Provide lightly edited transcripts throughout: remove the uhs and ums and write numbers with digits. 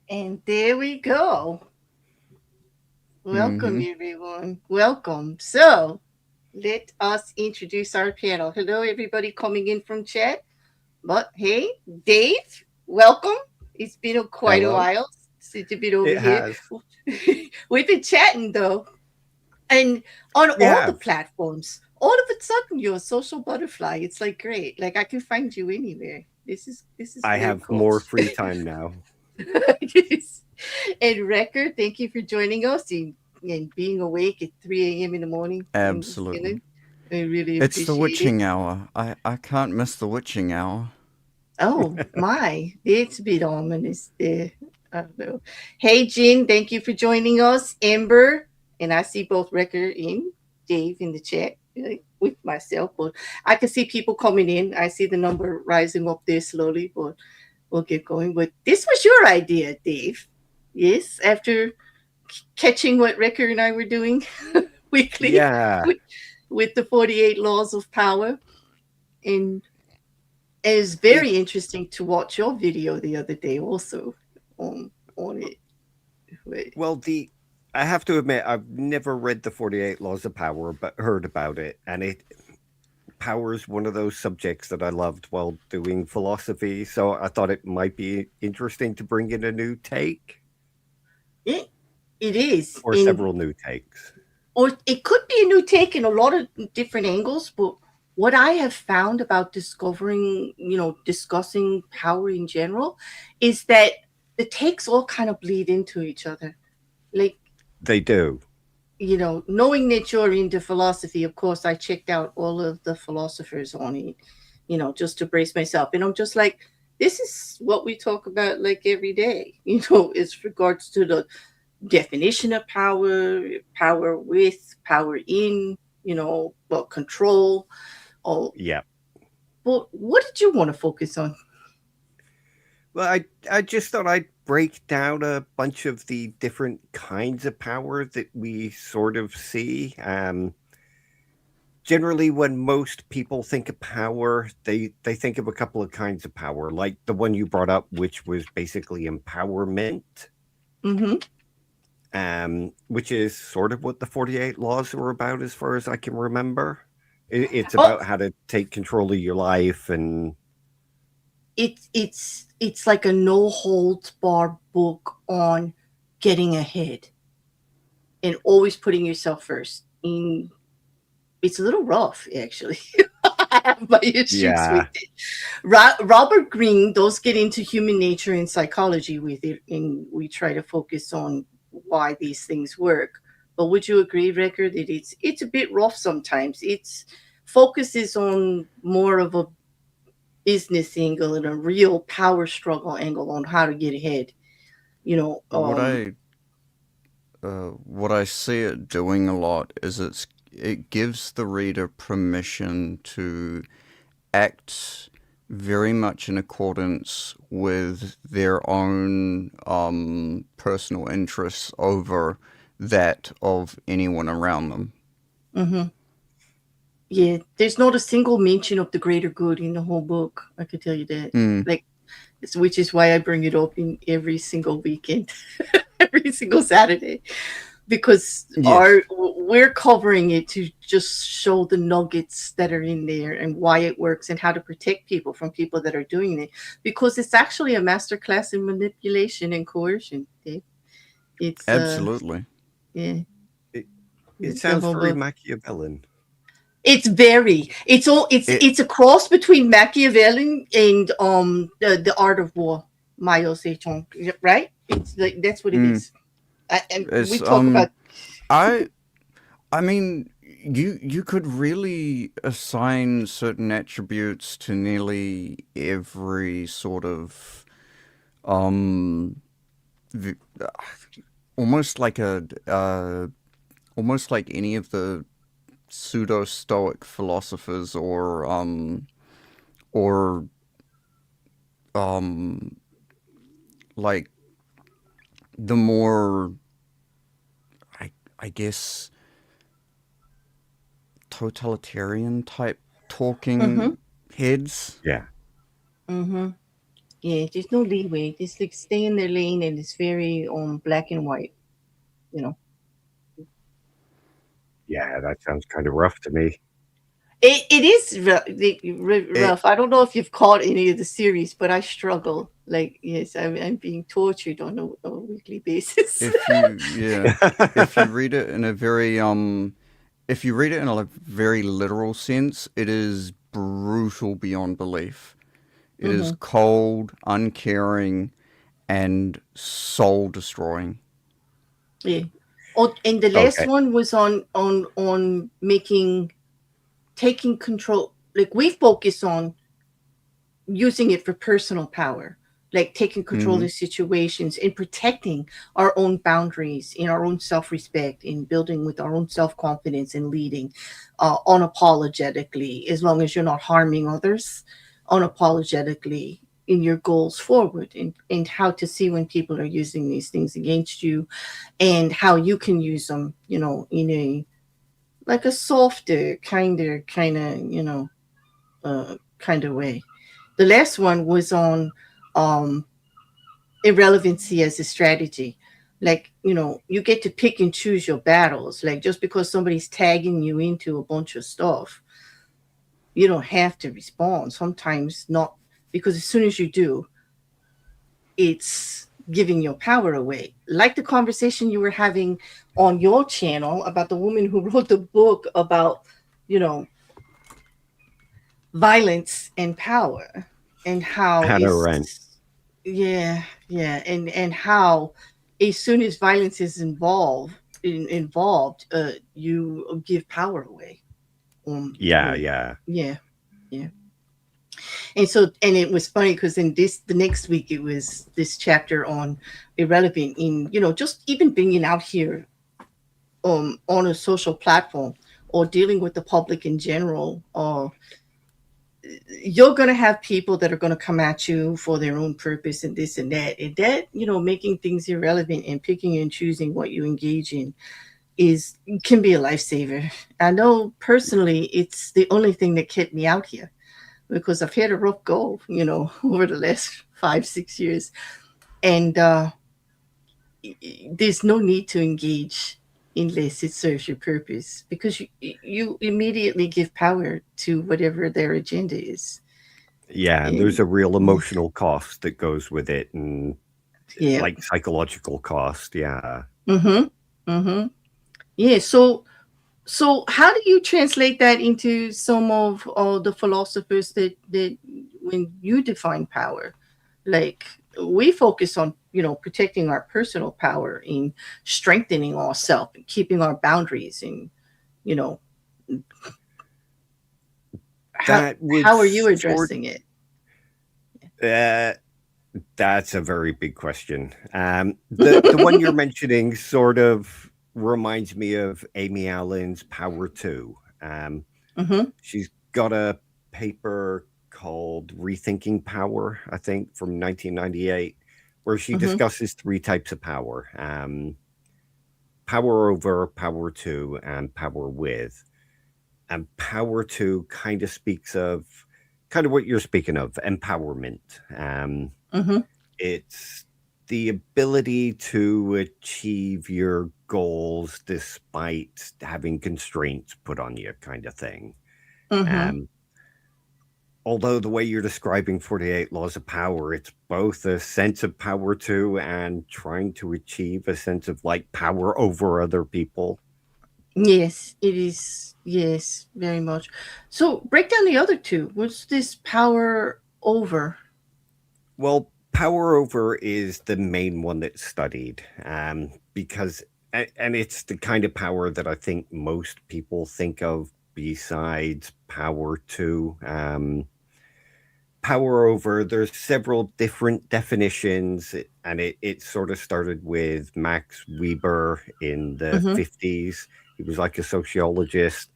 And there we go. Welcome, Mm-hmm. everyone. Welcome. So, let us introduce our panel. Hello, everybody coming in from chat. But hey, Dave, welcome. It's been quite a Hello. while since you've been over It here. has. We've been chatting though, and on We all the have. platforms. All of a sudden, you're a social butterfly. It's like great. Like I can find you anywhere. This is I very have cool. more free time now. Yes. And Rekkr, thank you for joining us and being awake at 3 a.m. in the morning and Absolutely. listening. I really It's the appreciate it. witching hour. I can't miss the witching hour. Oh my, it's a bit ominous there. I don't know. Hey Jin, thank you for joining us. Amber, and I see both Rekkr and Dave in the chat with myself, but I can see people coming in. I see the number rising up there slowly, but we'll get going. But this was your idea, Dave. Yes, after catching what Rekkr and I were doing weekly Yeah. with, with the 48 laws of power. And it is It, very interesting to watch your video the other day also on it. Wait. well, I have to admit, I've never read the 48 Laws of Power, but heard about it. And power is one of those subjects that I loved while doing philosophy. So I thought it might be interesting to bring in a new take It, it is. or In several new takes. or it could be a new take in a lot of different angles, but what I have found about discovering, discussing power in general is that the takes all kind of bleed into each other. Like, They do. knowing that you're into philosophy, of course, I checked out all of the philosophers on it, just to brace myself. And I'm just like, this is what we talk about like every day, as regards to the definition of power, power with, power in, well, control. Oh, Yeah. but what did you want to focus on? Well, I just thought I'd break down a bunch of the different kinds of power that we sort of see. generally when most people think of power, they think of a couple of kinds of power, like the one you brought up, which was basically empowerment, Mm-hmm. which is sort of what the 48 laws were about, as far as I can remember. It's Oh, about how to take control of your life and it's like a no holds bar book on getting ahead and always putting yourself first. And it's a little rough, actually. I have my issues with yeah, it. Robert Greene does get into human nature and psychology with it, and we try to focus on why these things work. But would you agree, Rekkr, that it's a bit rough sometimes? It's focuses on more of a business angle and a real power struggle angle on how to get ahead. You know, What I see it doing a lot is it gives the reader permission to act very much in accordance with their own personal interests over that of anyone around them. hmm yeah, there's not a single mention of the greater good in the whole book. I could tell you that. Mm, Like, which is why I bring it up in every single weekend, every single Saturday, because yes, our we're covering it to just show the nuggets that are in there and why it works and how to protect people from people that are doing it. Because it's actually a masterclass in manipulation and coercion. Dave. It's absolutely. yeah, it, it it's the sounds whole very book. Machiavellian. It's very. It's all. It It's a cross between Machiavellian and the art of war. Mao Zedong, right? It's like that's what it mm, is. And we it's talk about. I I mean, you could really assign certain attributes to nearly every sort of um v- almost like almost like any of the pseudo stoic philosophers or um like the more I I guess totalitarian type Mm-hmm. talking heads. Yeah, Mm-hmm. Yeah, there's no leeway. Just like stay in their lane, and it's very black and white. You know, yeah, that sounds kind of rough to me. it is It rough. I don't know if you've caught any of the series, but I struggle. Like, yes, I'm being tortured on a weekly basis. if you yeah if you read it in a very if you read it in a very literal sense, it is brutal beyond belief. It is Mm-hmm. cold, uncaring, and soul destroying. Yeah. Oh, and the last Okay. one was on making taking control. Like we focus on using it for personal power, like taking control Mm-hmm. of situations and protecting our own boundaries, in our own self-respect, in building with our own self-confidence and leading unapologetically, as long as you're not harming others, unapologetically in your goals forward, and how to see when people are using these things against you and how you can use them, in a like a softer, kind of, kind of way. The last one was on um, irrelevancy as a strategy. Like, you get to pick and choose your battles. Like, just because somebody's tagging you into a bunch of stuff, you don't have to respond. Sometimes not, because as soon as you do, it's giving your power away. Like the conversation you were having on your channel about the woman who wrote the book about, you know, violence and power, and how Hannah Arendt. is yeah, and how as soon as violence is involved, you give power away. Yeah, When yeah. yeah, yeah. And it was funny because in the next week it was this chapter on irrelevant, in just even being out here on a social platform or dealing with the public in general. You're going to have people that are going to come at you for their own purpose and that, making things irrelevant and picking and choosing what you engage in. is can be a lifesaver. I know personally it's the only thing that kept me out here because I've had a rough go, over the last 5, 6 years. And there's no need to engage unless it serves your purpose because you immediately give power to whatever their agenda is. Yeah, and there's And a real emotional cost that goes with it, and yeah. like psychological cost. Yeah. Mm-hmm. Mm-hmm. Yeah. So how do you translate that into some of the philosophers that when you define power, like we focus on protecting our personal power and strengthening ourselves and keeping our boundaries and you know how That would how are you sort addressing it? uh, that's a very big question. The one you're mentioning sort of reminds me of Amy Allen's Power 2. Um, Mm-hmm. she's got a paper called Rethinking Power, I think, from 1998, where she Mm-hmm. discusses three types of power: power over, power to, and power with. And power to kind of speaks of kind of what you're speaking of, empowerment. Um, Mm-hmm. it's the ability to achieve your goals despite having constraints put on you, kind of thing. Mm-hmm. Um, although the way you're describing 48 laws of power, it's both a sense of power to and trying to achieve a sense of like power over other people. Yes, it is. Yes, very much. So break down the other two. What's this power over? Well, power over is the main one that's studied, because, and it's the kind of power that I think most people think of besides power to. Power over, there's several different definitions, and it sort of started with Max Weber in the Mm-hmm. 50s. He was like a sociologist.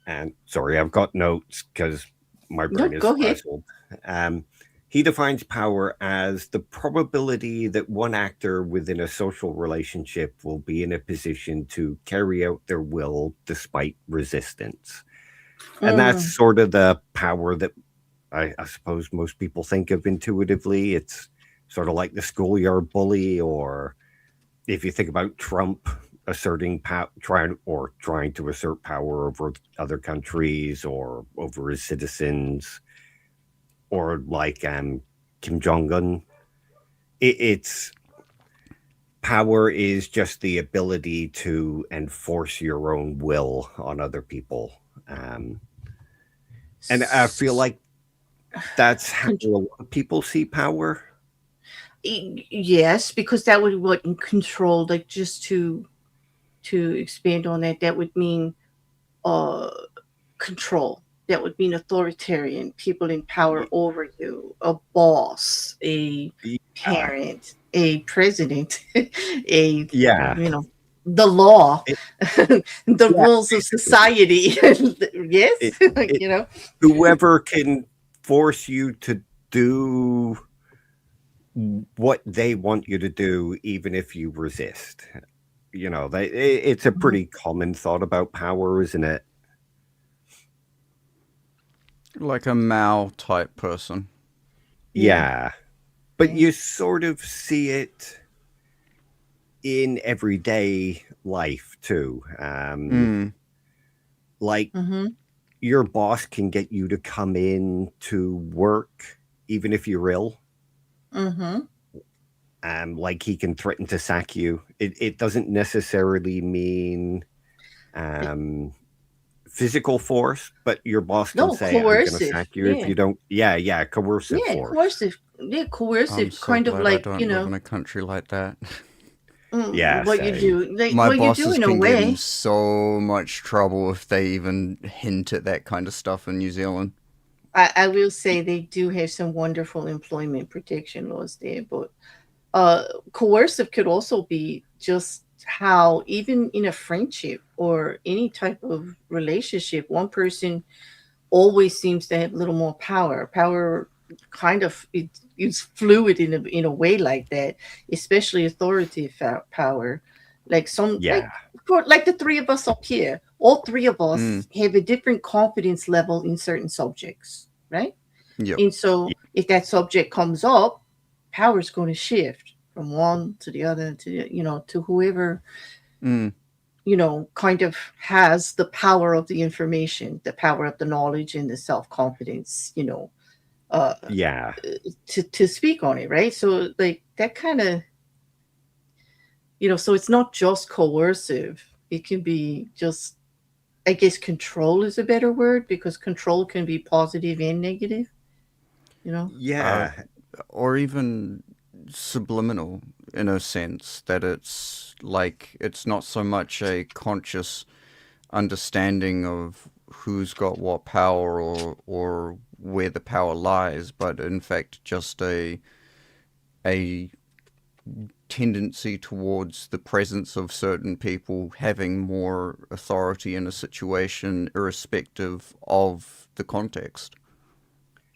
And sorry, I've got notes because my No, brain is go ahead. frazzled. Um, he defines power as the probability that one actor within a social relationship will be in a position to carry out their will despite resistance. And that's Mm. sort of the power that I suppose most people think of intuitively. It's sort of like the schoolyard bully, or if you think about Trump asserting trying to assert power over other countries or over his citizens, or like Kim Jong Un, it's power is just the ability to enforce your own will on other people, um, and I feel S- like that's how con- a lot of people see power. yes, because that would what in control. Like just to expand on that, that would mean uh control. That would mean authoritarian, people in power Y- over you, a boss, a Yeah, parent, a president, a yeah, you know, the law, it, the yeah, rules of basically. society. Yes, It it you know. whoever can force you to do what they want you to do, even if you resist. It's a Mhm. pretty common thought about power, isn't it? Like a Mao type person. Yeah, Yeah, but yeah. you sort of see it in everyday life too. Mm. Like Mm-hmm. your boss can get you to come in to work even if you're ill. Mm-hmm. Like he can threaten to sack you. It doesn't necessarily mean um, physical force, but your boss can No, say, "I'm going to coercive. sack you if Yeah. you don't." Yeah, yeah, coercive Yeah, force. coercive. Yeah, I'm coercive. so Kind of glad I like, don't live in a country like that. Yeah, what you same. do. Like My what you do bosses in a can get in way. so much trouble if they even hint at that kind of stuff in New Zealand. I will say they do have some wonderful employment protection laws there, but coercive could also be just how even in a friendship or any type of relationship, one person always seems to have a little more power. Power kind of it's fluid in a way like that, especially authoritative power. Like some Yeah, like for like the three of us up here, all three of us Mm. have a different confidence level in certain subjects, right? Yep. And so if that subject comes up, power is going to shift from one to the other to to whoever Mm. kind of has the power of the information, the power of the knowledge, and the self confidence, uh, Yeah. to speak on it, right? So like that kind of so it's not just coercive. It can be just, I guess, control is a better word, because control can be positive and negative, you know? Uh, Yeah. or even subliminal in a sense that it's like it's not so much a conscious understanding of who's got what power or where the power lies, but in fact just a tendency towards the presence of certain people having more authority in a situation irrespective of the context.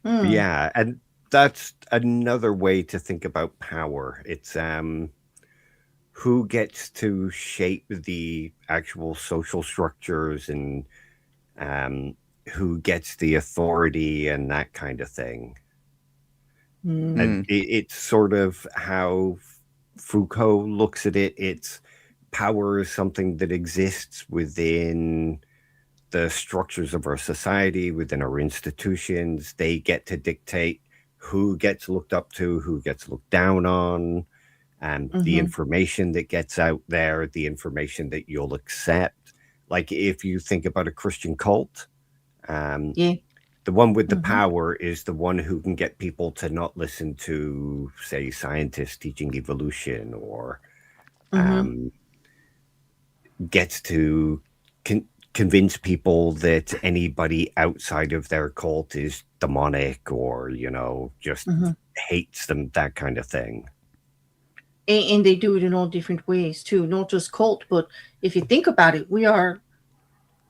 Hmm. Yeah. And that's another way to think about power. It's who gets to shape the actual social structures and um, who gets the authority and that kind of thing. Hmm. And Mm. it's sort of how Foucault looks at it. It's power is something that exists within the structures of our society, within our institutions. They get to dictate who gets looked up to, who gets looked down on, and the Mm-hmm. information that gets out there, the information that you'll accept. Like if you think about a Christian cult, um, Yeah. the one with the Mm-hmm. power is the one who can get people to not listen to, say, scientists teaching evolution, or Mm-hmm. um, gets to con- convince people that anybody outside of their cult is demonic, or, just Mm-hmm. hates them, that kind of thing. And they do it in all different ways too, not just cult, but if you think about it, we are,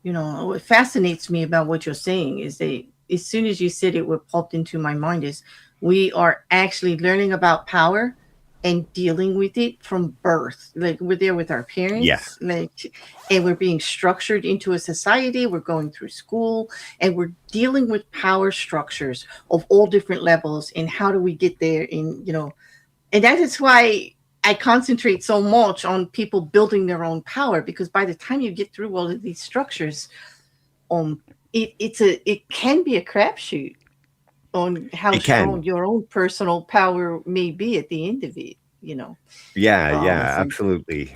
what fascinates me about what you're saying is that as soon as you said it, what popped into my mind is we are actually learning about power and dealing with it from birth. Like we're there with our Yeah. parents, like, and we're being structured into a society. We're going through school and we're dealing with power structures of all different levels. And how do we get there? And that is why I concentrate so much on people building their own power, because by the time you get through all of these structures, um, it can be a crapshoot on how It can. strong your own personal power may be at the end of it. Yeah, I yeah, think absolutely.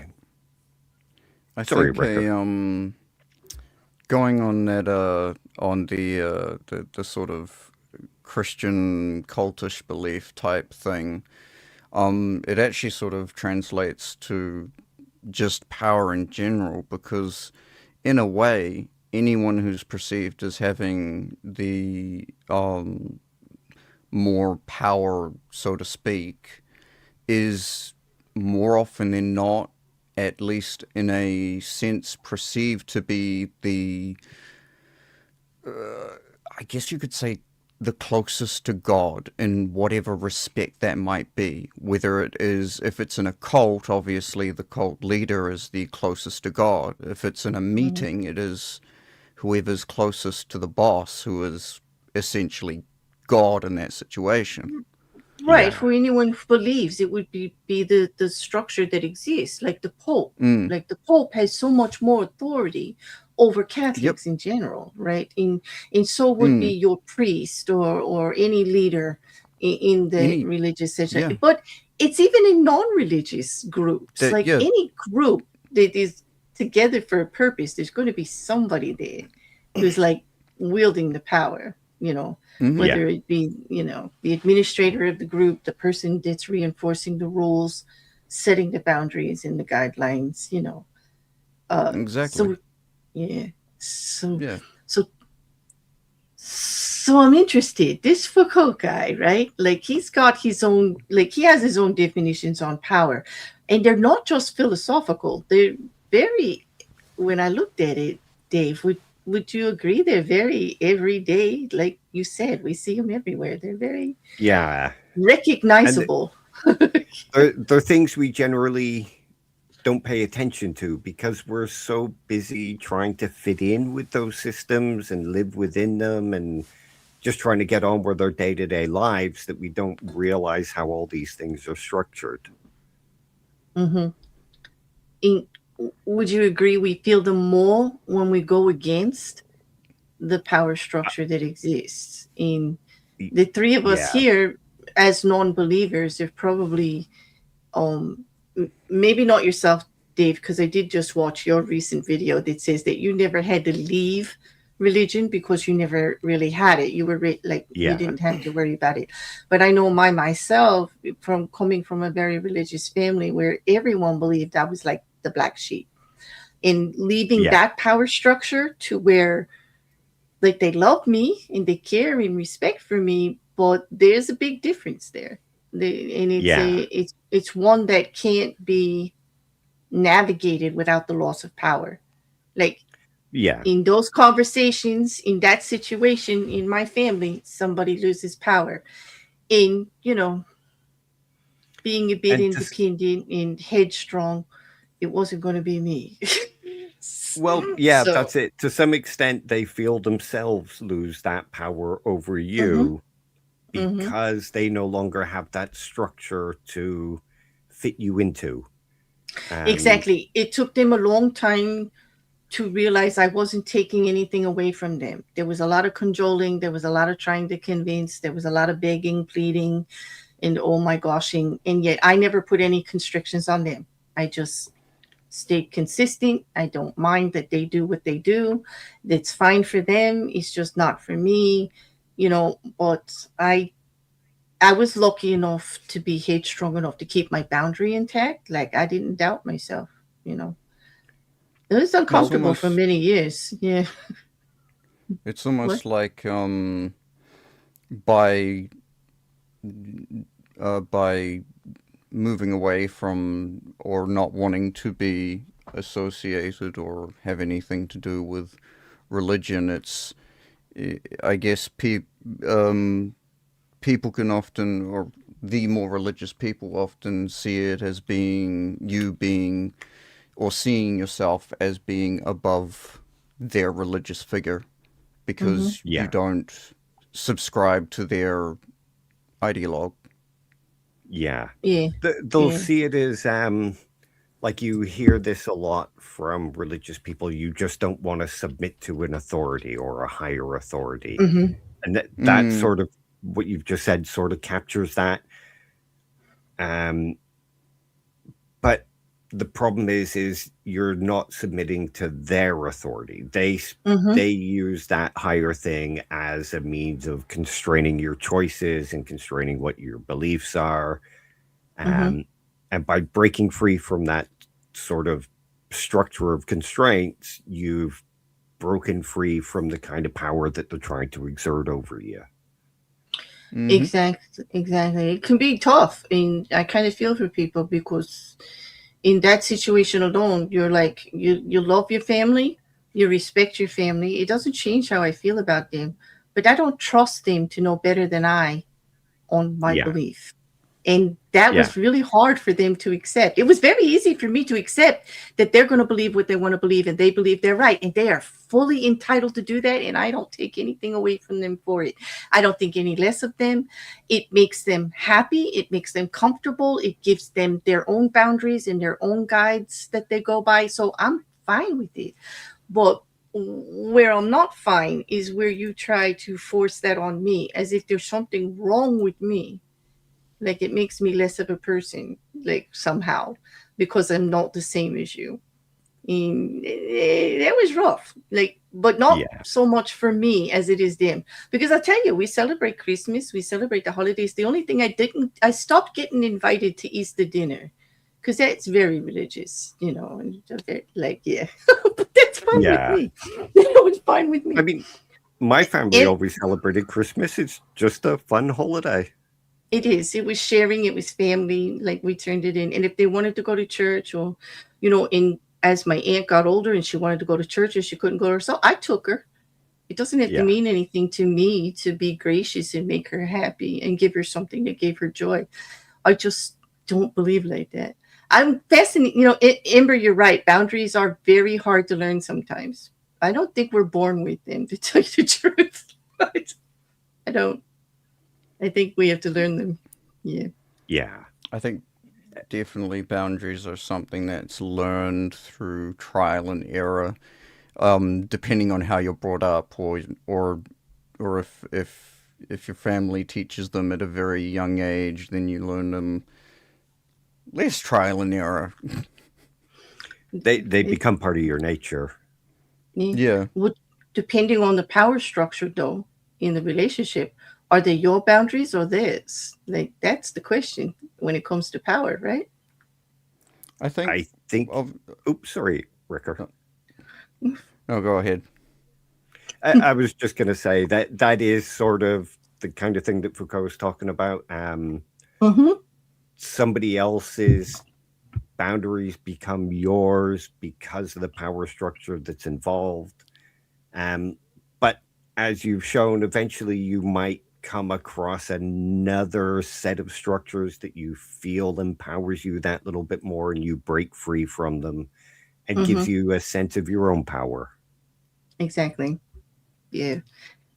I Sorry, think Rekkr. a going on that on the sort of Christian cultish belief type thing. It actually sort of translates to just power in general, because in a way anyone who's perceived as having the more power, so to speak, is more often than not, at least in a sense, perceived to be I guess you could say, the closest to God in whatever respect that might be. Whether it is, if it's in a cult, obviously the cult leader is the closest to God. If it's in a Mhm. meeting, it is whoever's closest to the boss, who is essentially God in that situation. Right, Yeah. for anyone who believes, it would be the structure that exists, like the Pope. Mm. Like the Pope has so much more authority over Yep. Catholics in general, right? And so would be Mm. your priest or any leader in the Any. religious section. Yeah. But it's even in non-religious groups, That. like Yeah. any group that is together for a purpose. There's going to be somebody there who's like wielding the power, Mm-hmm. Yeah. whether it be, the administrator of the group, the person that's reinforcing the rules, setting the boundaries and the guidelines, Exactly. so yeah. So Yeah. so so I'm interested. This Foucault guy, right? Like he's got his own, like he has his own definitions on power. And they're not just philosophical. They're very, when I looked at it, Dave, would you agree they're very everyday? Like you said, we see them everywhere. They're very Yeah. And recognizable. they're things we generally don't pay attention to because we're so busy trying to fit in with those systems and live within them and just trying to get on with our day-to-day lives that we don't realize how all these things are structured. Mm-hmm. In, would you agree we feel them more when we go against the power structure that exists? In Y- the three of us Yeah, here, as non-believers, have probably maybe not yourself, Dave, because I did just watch your recent video that says that you never had to leave religion because you never really had it. You were like you yeah, didn't have to worry about it. But I know myself from coming from a very religious family where everyone believed I was like the black sheep, and leaving yeah, that power structure to where like they love me and they care and respect for me, but there's a big difference there. And yeah, it's one that can't be navigated without the loss of power. Like yeah. in those conversations, in that situation, in my family, somebody loses power. In, being a bit And to independent and headstrong, it wasn't going to be me. Well, yeah, So, that's it. To some extent, they feel themselves lose that power over mm-hmm, you mm-hmm. because they no longer have that structure to fit you into. Um, Exactly. It took them a long time to realize I wasn't taking anything away from them. There was a lot of cajoling, there was a lot of trying to convince, there was a lot of begging, pleading, and oh my gosh, and yet I never put any constrictions on them. I just stayed consistent. I don't mind that they do what they do. It's fine for them. It's just not for me, but I was lucky enough to be headstrong enough to keep my boundary intact. Like I didn't doubt myself, you know. It was It's well, uncomfortable for almost many years. Yeah. it's What? almost like by by moving away from or not wanting to be associated or have anything to do with religion. I guess people can often, or the more religious people often see it as being or seeing yourself as being above their religious figure Mm-hmm. because you yeah, don't subscribe to their ideologue. yeah. Yeah. They'll Yeah. see it as like you hear this a lot from religious people. You just don't want to submit to an authority or a higher authority, Mm-hmm. and that Mm, sort of what you've just said sort of captures that. Um, but the problem is you're not submitting to their authority. Mm-hmm. They use that higher thing as a means of constraining your choices and constraining what your beliefs are. Mm-hmm. Um, and by breaking free from that sort of structure of constraints, you've broken free from the kind of power that they're trying to exert over you. mm-hmm. Exactly. Exactly. It can be tough, and I kind of feel for people because in that situation alone, you're like you love your family, you respect your family. It doesn't change how I feel about them, but I don't trust them to know better than I on my Yeah, belief. And that yeah, was really hard for them to accept. It was very easy for me to accept that they're going to believe what they want to believe and they believe they're right. And they are fully entitled to do that. And I don't take anything away from them for it. I don't think any less of them. It makes them happy. It makes them comfortable. It gives them their own boundaries and their own guides that they go by. So I'm fine with it. But where I'm not fine is where you try to force that on me as if there's something wrong with me, like it makes me less of a person, like somehow, because I'm not the same as you. And that was rough. Like, but not yeah, so much for me as it is them. Because I tell you, we celebrate Christmas, we celebrate the holidays. The only thing I stopped getting invited to Easter dinner because that's very religious, and like, yeah, but that's fine with yeah. me. That was fine with I me. mean, my family And always celebrated Christmas. It's just a fun holiday. it is. It was sharing. It was family. Like we turned it in. And if they wanted to go to church, or, in as my aunt got older and she wanted to go to church and she couldn't go herself, I took her. It doesn't have to Yeah, mean anything to me to be gracious and make her happy and give her something that gave her joy. I just don't believe like that. I'm fascinated. Ember, you're right. Boundaries are very hard to learn sometimes. I don't think we're born with them, to tell you the truth. But I don't. I think we have to learn them. Yeah. Yeah. I think definitely boundaries are something that's learned through trial and error, depending on how you're brought up, or if your family teaches them at a very young age, then you learn them less trial and error. They It, become part of your nature. yeah. Yeah, Would, depending on the power structure, though, in the relationship, are they your boundaries or theirs? Like, that's the question when it comes to power, right? I think. I think. Of, Oops, sorry, Ricker. no, go ahead. I was just going to say that that is sort of the kind of thing that Foucault was talking about. Mm-hmm. Somebody else's boundaries become yours because of the power structure that's involved. Um, but as you've shown, eventually you might come across another set of structures that you feel empowers you that little bit more, and you break free from them and Mm-hmm. gives you a sense of your own power. Exactly. Yeah.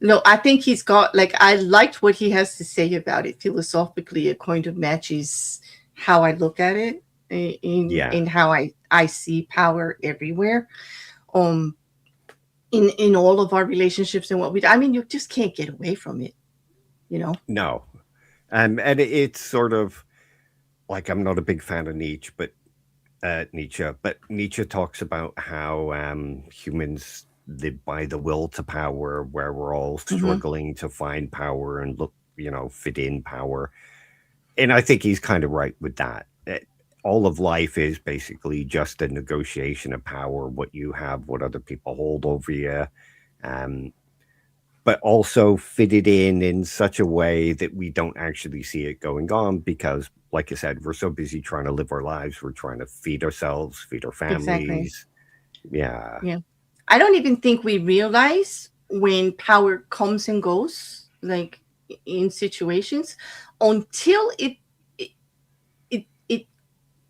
No, I think he's got, like, I liked what he has to say about it philosophically. It kind of matches how I look at it, Yeah. in how I see power everywhere. Um, in all of our relationships and what we do. I mean, you just can't get away from it, you know. No. And it's sort of like, I'm not a big fan of Nietzsche talks about how humans live by the will to power, where we're all Mm-hmm. struggling to find power and look, fit in power. And I think he's kind of right with that. All of life is basically just a negotiation of power, what you have, what other people hold over you. Um, but also fitted in such a way that we don't actually see it going on because, like I said, we're so busy trying to live our lives. We're trying to feed ourselves, feed our Exactly. families. Yeah. Yeah. I don't even think we realize when power comes and goes, like, in situations, until it it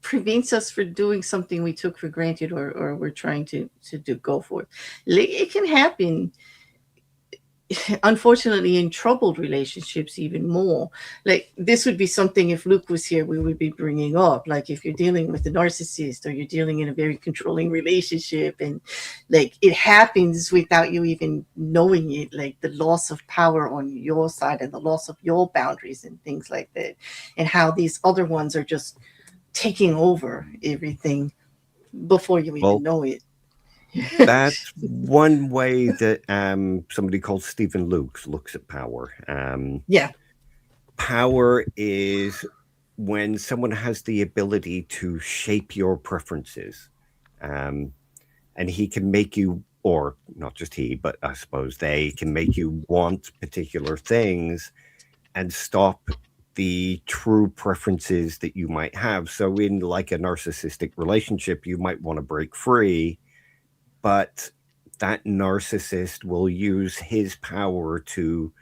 prevents us from doing something we took for granted, or we're trying to do go for. Like, it can happen, unfortunately, in troubled relationships even more. Like, this would be something, if Luke was here, we would be bringing up. Like, if you're dealing with a narcissist, or you're dealing in a very controlling relationship, and like, it happens without you even knowing it, like the loss of power on your side and the loss of your boundaries and things like that, and how these other ones are just taking over everything before you even Well, know it. that's one way that somebody called Stephen Luke looks at power. Yeah. Power is when someone has the ability to shape your preferences. Um, and he can make you, or not just he, but I suppose they can make you want particular things and stop the true preferences that you might have. So, in like a narcissistic relationship, you might want to break free, but that narcissist will use his power to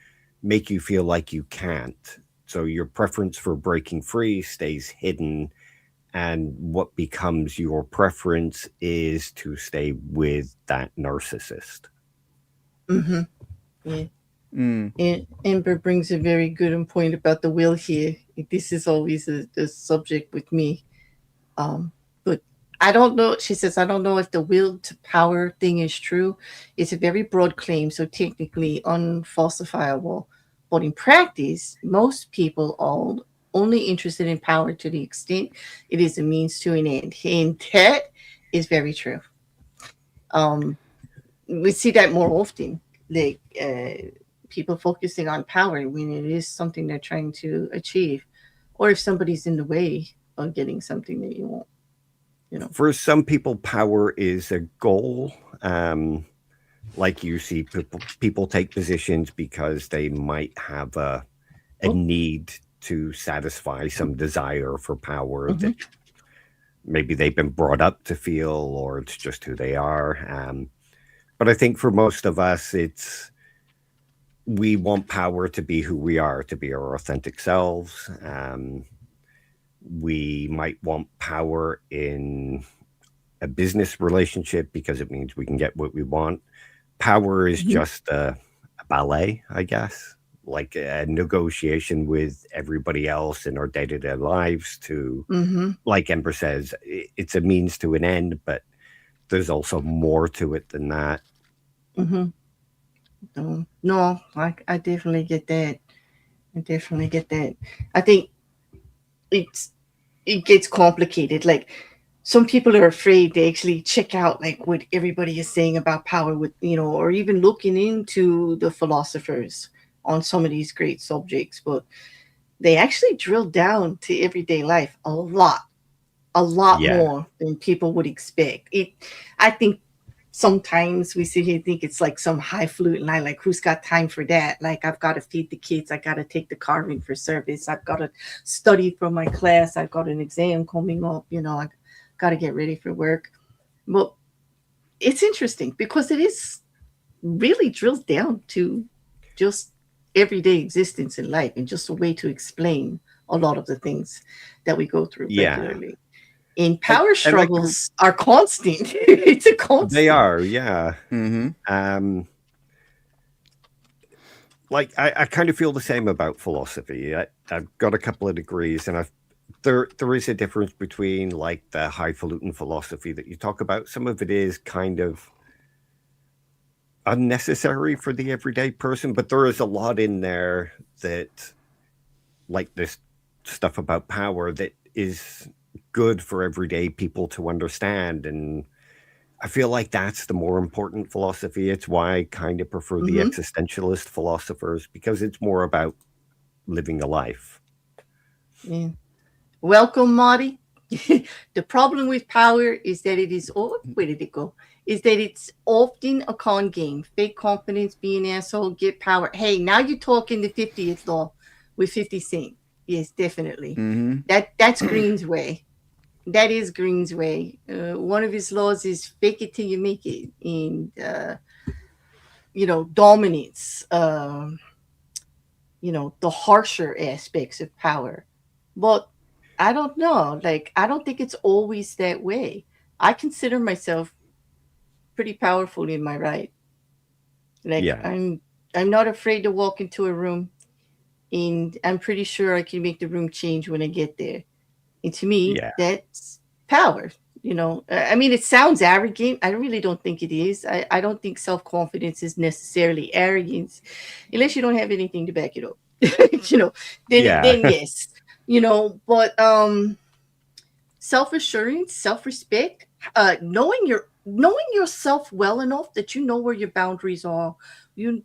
make you feel like you can't. So, your preference for breaking free stays hidden, and what becomes your preference is to stay with that narcissist. Mm-hmm. Yeah. Mm. And Amber brings a very good point about the will here. This is always a subject with me. But I don't know. She says, I don't know if the will to power thing is true. It's a very broad claim, so technically unfalsifiable. But in practice, most people are only interested in power to the extent it is a means to an end. And that is very true. Um, we see that more often. Like, people focusing on power when it is something they're trying to achieve, or if somebody's in the way of getting something that you want. You know. For some people, power is a goal. Like you see people take positions because they might have a Oh. need to satisfy some desire for power Mm-hmm. that maybe they've been brought up to feel, or it's just who they are. But I think for most of us, it's we want power to be who we are, to be our authentic selves. We might want power in a business relationship because it means we can get what we want. Power is Mhm. just a ballet, I guess, like a negotiation with everybody else in our day-to-day lives to, Mhm. like Ember says, it's a means to an end, but there's also more to it than that. Mhm. No, I definitely get that. I definitely get that. I think it's it gets complicated. Like some people are afraid to actually check out like what everybody is saying about power with or even looking into the philosophers on some of these great subjects, but they actually drill down to everyday life a lot Yeah. more than people would expect. I think sometimes we sit here and think it's like some highfalutin line, like who's got time for that? Like I've got to feed the kids, I got to take the car in for service, I've got to study for my class, I've got an exam coming up, I got to get ready for work. But it's interesting because it is really drills down to just everyday existence in life and just a way to explain a lot of the things that we go through Yeah. regularly. And And power and like struggles are constant. It's a they constant. are, yeah. Mm-hmm. Um like I kind of feel the same about philosophy. I've got a couple of degrees, and there is a difference between like the highfalutin philosophy that you talk about. Some of it is kind of unnecessary for the everyday person, but there is a lot in there that, like this stuff about power, that is good for everyday people to understand. And I feel like that's the more important philosophy. It's why I kind of prefer the Hmm. existentialist philosophers, because it's more about living a life. Yeah. Welcome, Marty. The problem with power is that it is, oh, where did it go? Is that it's often a con game. Fake confidence, be an asshole, get power. Hey, now you're talking the 50th law with 50 Cent. Yes, definitely. Mm-hmm. That's Green's way. That is Green's way. One of his laws is fake it till you make it. And, dominance. The harsher aspects of power. But I don't know. Like, I don't think it's always that way. I consider myself pretty powerful in my right. Like, Yeah. I'm not afraid to walk into a room, and I'm pretty sure I can make the room change when I get there. And to me, Yeah. that's power. I mean, it sounds arrogant. I really don't think it is. I don't think self confidence is necessarily arrogance, unless you don't have anything to back it up. you know, Yeah. then yes. But self assurance, self respect, knowing yourself well enough that you know where your boundaries are. You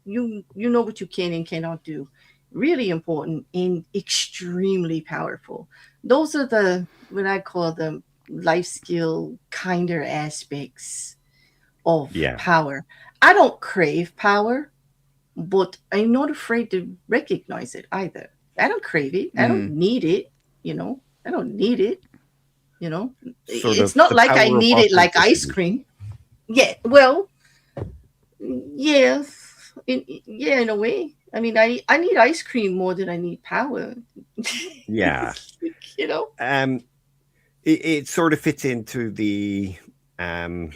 know what you can and cannot do. Really important and extremely powerful. Those are the what I call the life skill kinder aspects of Yeah. power. I don't crave power, but I'm not afraid to recognize it either. I don't crave it. I don't Mm. need it. I don't need it. You know, Sort it's of not the like I power of need it like ice authenticity. cream. Yeah, well, yeah, yeah, in a way. I mean, I need ice cream more than I need power. Yeah. you know. Um, it sort of fits into the um,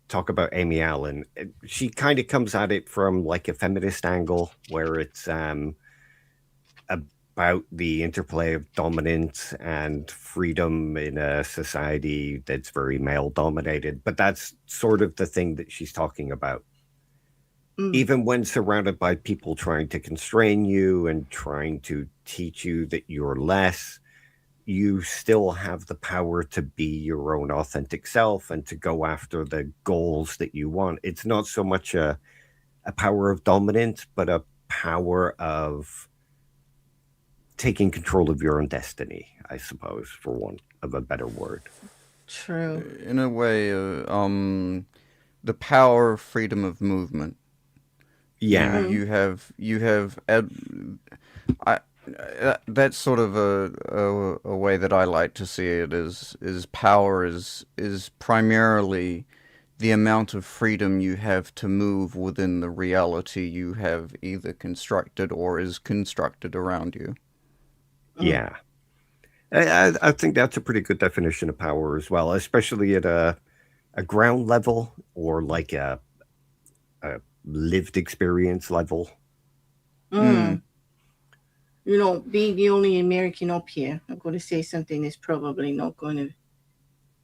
talk about Amy Allen. She kind of comes at it from like a feminist angle, where it's about the interplay of dominance and freedom in a society that's very male dominated. But that's sort of the thing that she's talking about. Mm, Even when surrounded by people trying to constrain you and trying to teach you that you're less, you still have the power to be your own authentic self and to go after the goals that you want. It's not so much a power of dominance, but a power of taking control of your own destiny, I suppose, for want of a better word. true. In a way, the power of freedom of movement. You Yeah. Mm, you have you have I that's sort of a way that I like to see it is power is primarily the amount of freedom you have to move within the reality you have either constructed or is constructed around you. mm, Yeah. I think that's a pretty good definition of power as well, especially at a ground level or like a lived experience level. Mm. Mm. Being the only American up here, I'm going to say something that's probably not going to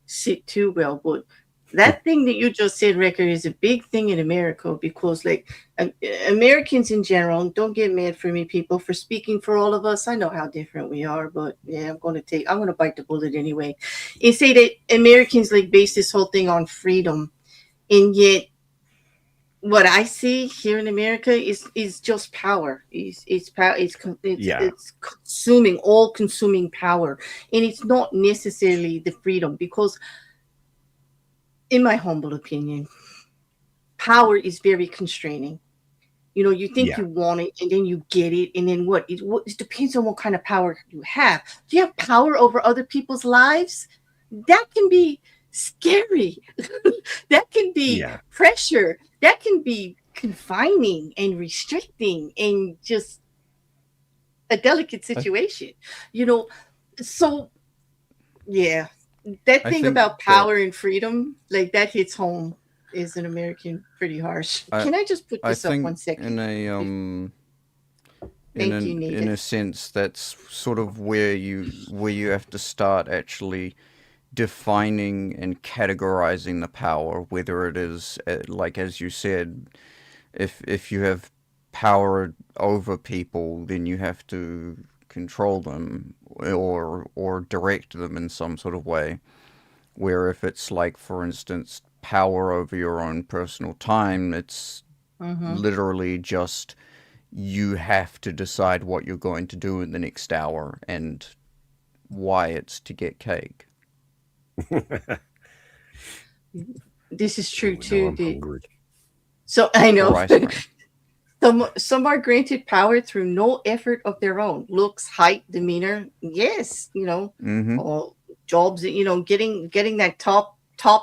sit too well, but that thing that you just said, Record, is a big thing in America because, like, um, Americans in general, don't get mad for me, people, for speaking for all of us. I know how different we are, but yeah, I'm going to bite the bullet anyway. And say that Americans like base this whole thing on freedom, and yet what I see here in America is just power. It's power. Yeah, It's consuming, all consuming power, and it's not necessarily the freedom because, in my humble opinion, power is very constraining. You think yeah, you want it, and then you get it, and then what? It depends on what kind of power you have. Do you have power over other people's lives? That can be scary. That can be yeah. pressure. That can be confining and restricting and just a delicate I situation. You know, so yeah, that I thing think about that power and freedom, like that hits home as an American pretty harsh. I Can I just put I this up think 1 second? Thank you, in Native. a sense that's sort of where you have to start actually defining and categorizing the power, whether it is like as you said, if you have power over people, then you have to control them or direct them in some sort of way. Where if it's like, for instance, power over your own personal time, it's Mm-hmm. literally just you have to decide what you're going to do in the next hour and why it's to get cake This is true Oh, now too. I'm hungry. So I or know ice cream. some are granted power through no effort of their own, looks, height, demeanor. Yes, Mm-hmm. or jobs. Getting that top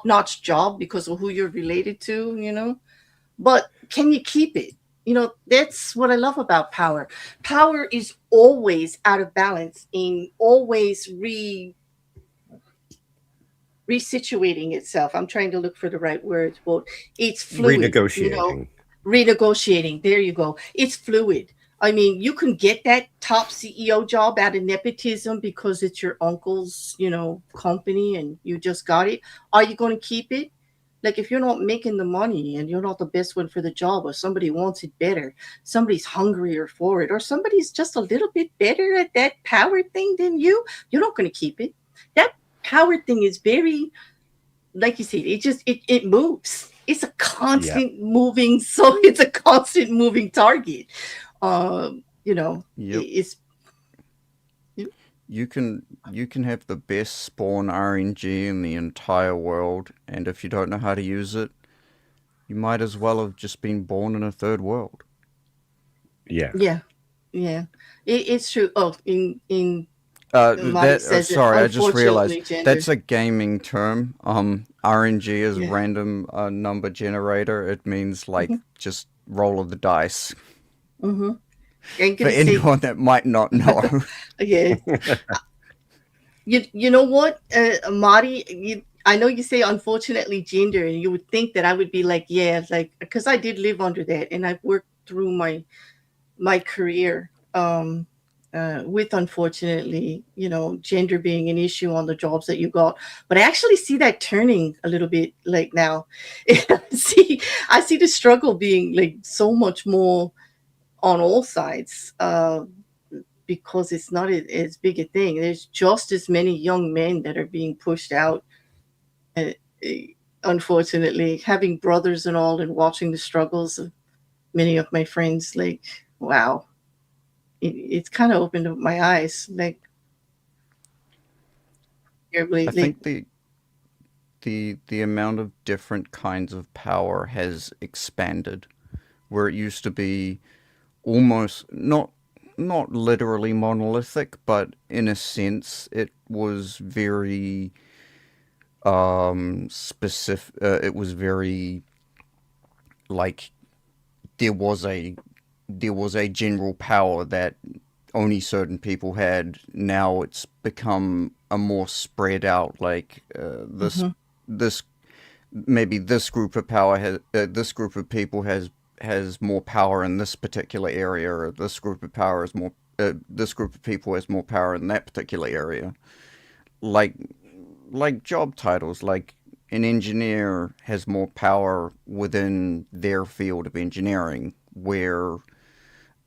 notch job because of who you're related to. But can you keep it? That's what I love about power. Power is always out of balance and always resituating itself. I'm trying to look for the right words, but it's fluid, Renegotiating. renegotiating. There you go. It's fluid. I mean, you can get that top CEO job out of nepotism because it's your uncle's, company and you just got it. Are you going to keep it? Like if you're not making the money and you're not the best one for the job, or somebody wants it better, somebody's hungrier for it, or somebody's just a little bit better at that power thing than you're not going to keep it. That power thing is very, like you said, it moves. It's a Yeah, constant moving, so it's a constant moving target. Yep. It's You can have the best spawn RNG in the entire world, and if you don't know how to use it, you might as well have just been born in a third world. yeah. yeah, yeah. It's true. Oh, in Marty That says it. sorry, I just realized Unfortunately, gender. that's a gaming term. RNG is Yeah. random number generator. It means like Hmm. just roll of the dice. Hmm. I'm For gonna say, anyone that might not know. yeah. You know what, Marty? I know you say unfortunately gender, and you would think that I would be like, yeah, like because I did live under that, and I've worked through my career with unfortunately, gender being an issue on the jobs that you got. But I actually see that turning a little bit like now. see, I see the struggle being like so much more on all sides. Because it's not as big a thing. There's just as many young men that are being pushed out. Uh, uh, Unfortunately, having brothers and all, and watching the struggles of many of my friends, like wow, it's kind of opened up my eyes. Like, I like think the amount of different kinds of power has expanded. Where it used to be almost not literally monolithic, but in a sense it was very specific. It was very like there was a there was a general power that only certain people had. Now it's become a more spread out. Like Mm-hmm. this maybe this group of power has this group of people has more power in this particular area, or this group of power is more. This group of people has more power in that particular area. Like job titles, like an engineer has more power within their field of engineering, where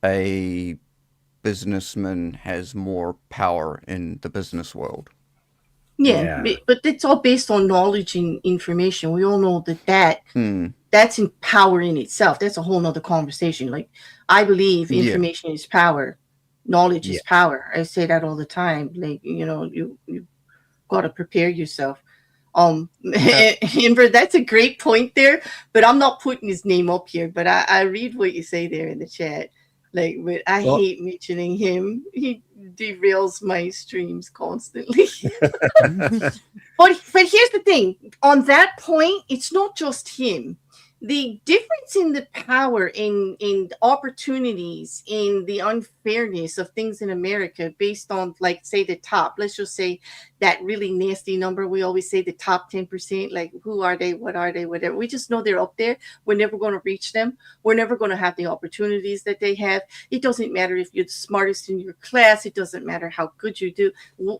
a businessman has more power in the business world. Yeah, Yeah. but it's all based on knowledge and information. We all know Hmm. that's in power in itself. That's a whole nother conversation. Like, I believe Yeah. information is power, knowledge Yeah. is power. I say that all the time. Like, you got to prepare yourself. Uh, Amber, that's a great point there, but I'm not putting his name up here. But I read what you say there in the chat. Like, but I well, hate mentioning him. He derails my streams constantly. But here's the thing. On that point, it's not just him. The difference in the power in opportunities in the unfairness of things in America based on, like, say, the top, let's just say that really nasty number we always say, the top 10%, like, who are they, what are they, whatever. We just know they're up there. We're never going to reach them. We're never going to have the opportunities that they have. It doesn't matter if you're the smartest in your class. It doesn't matter how good you do.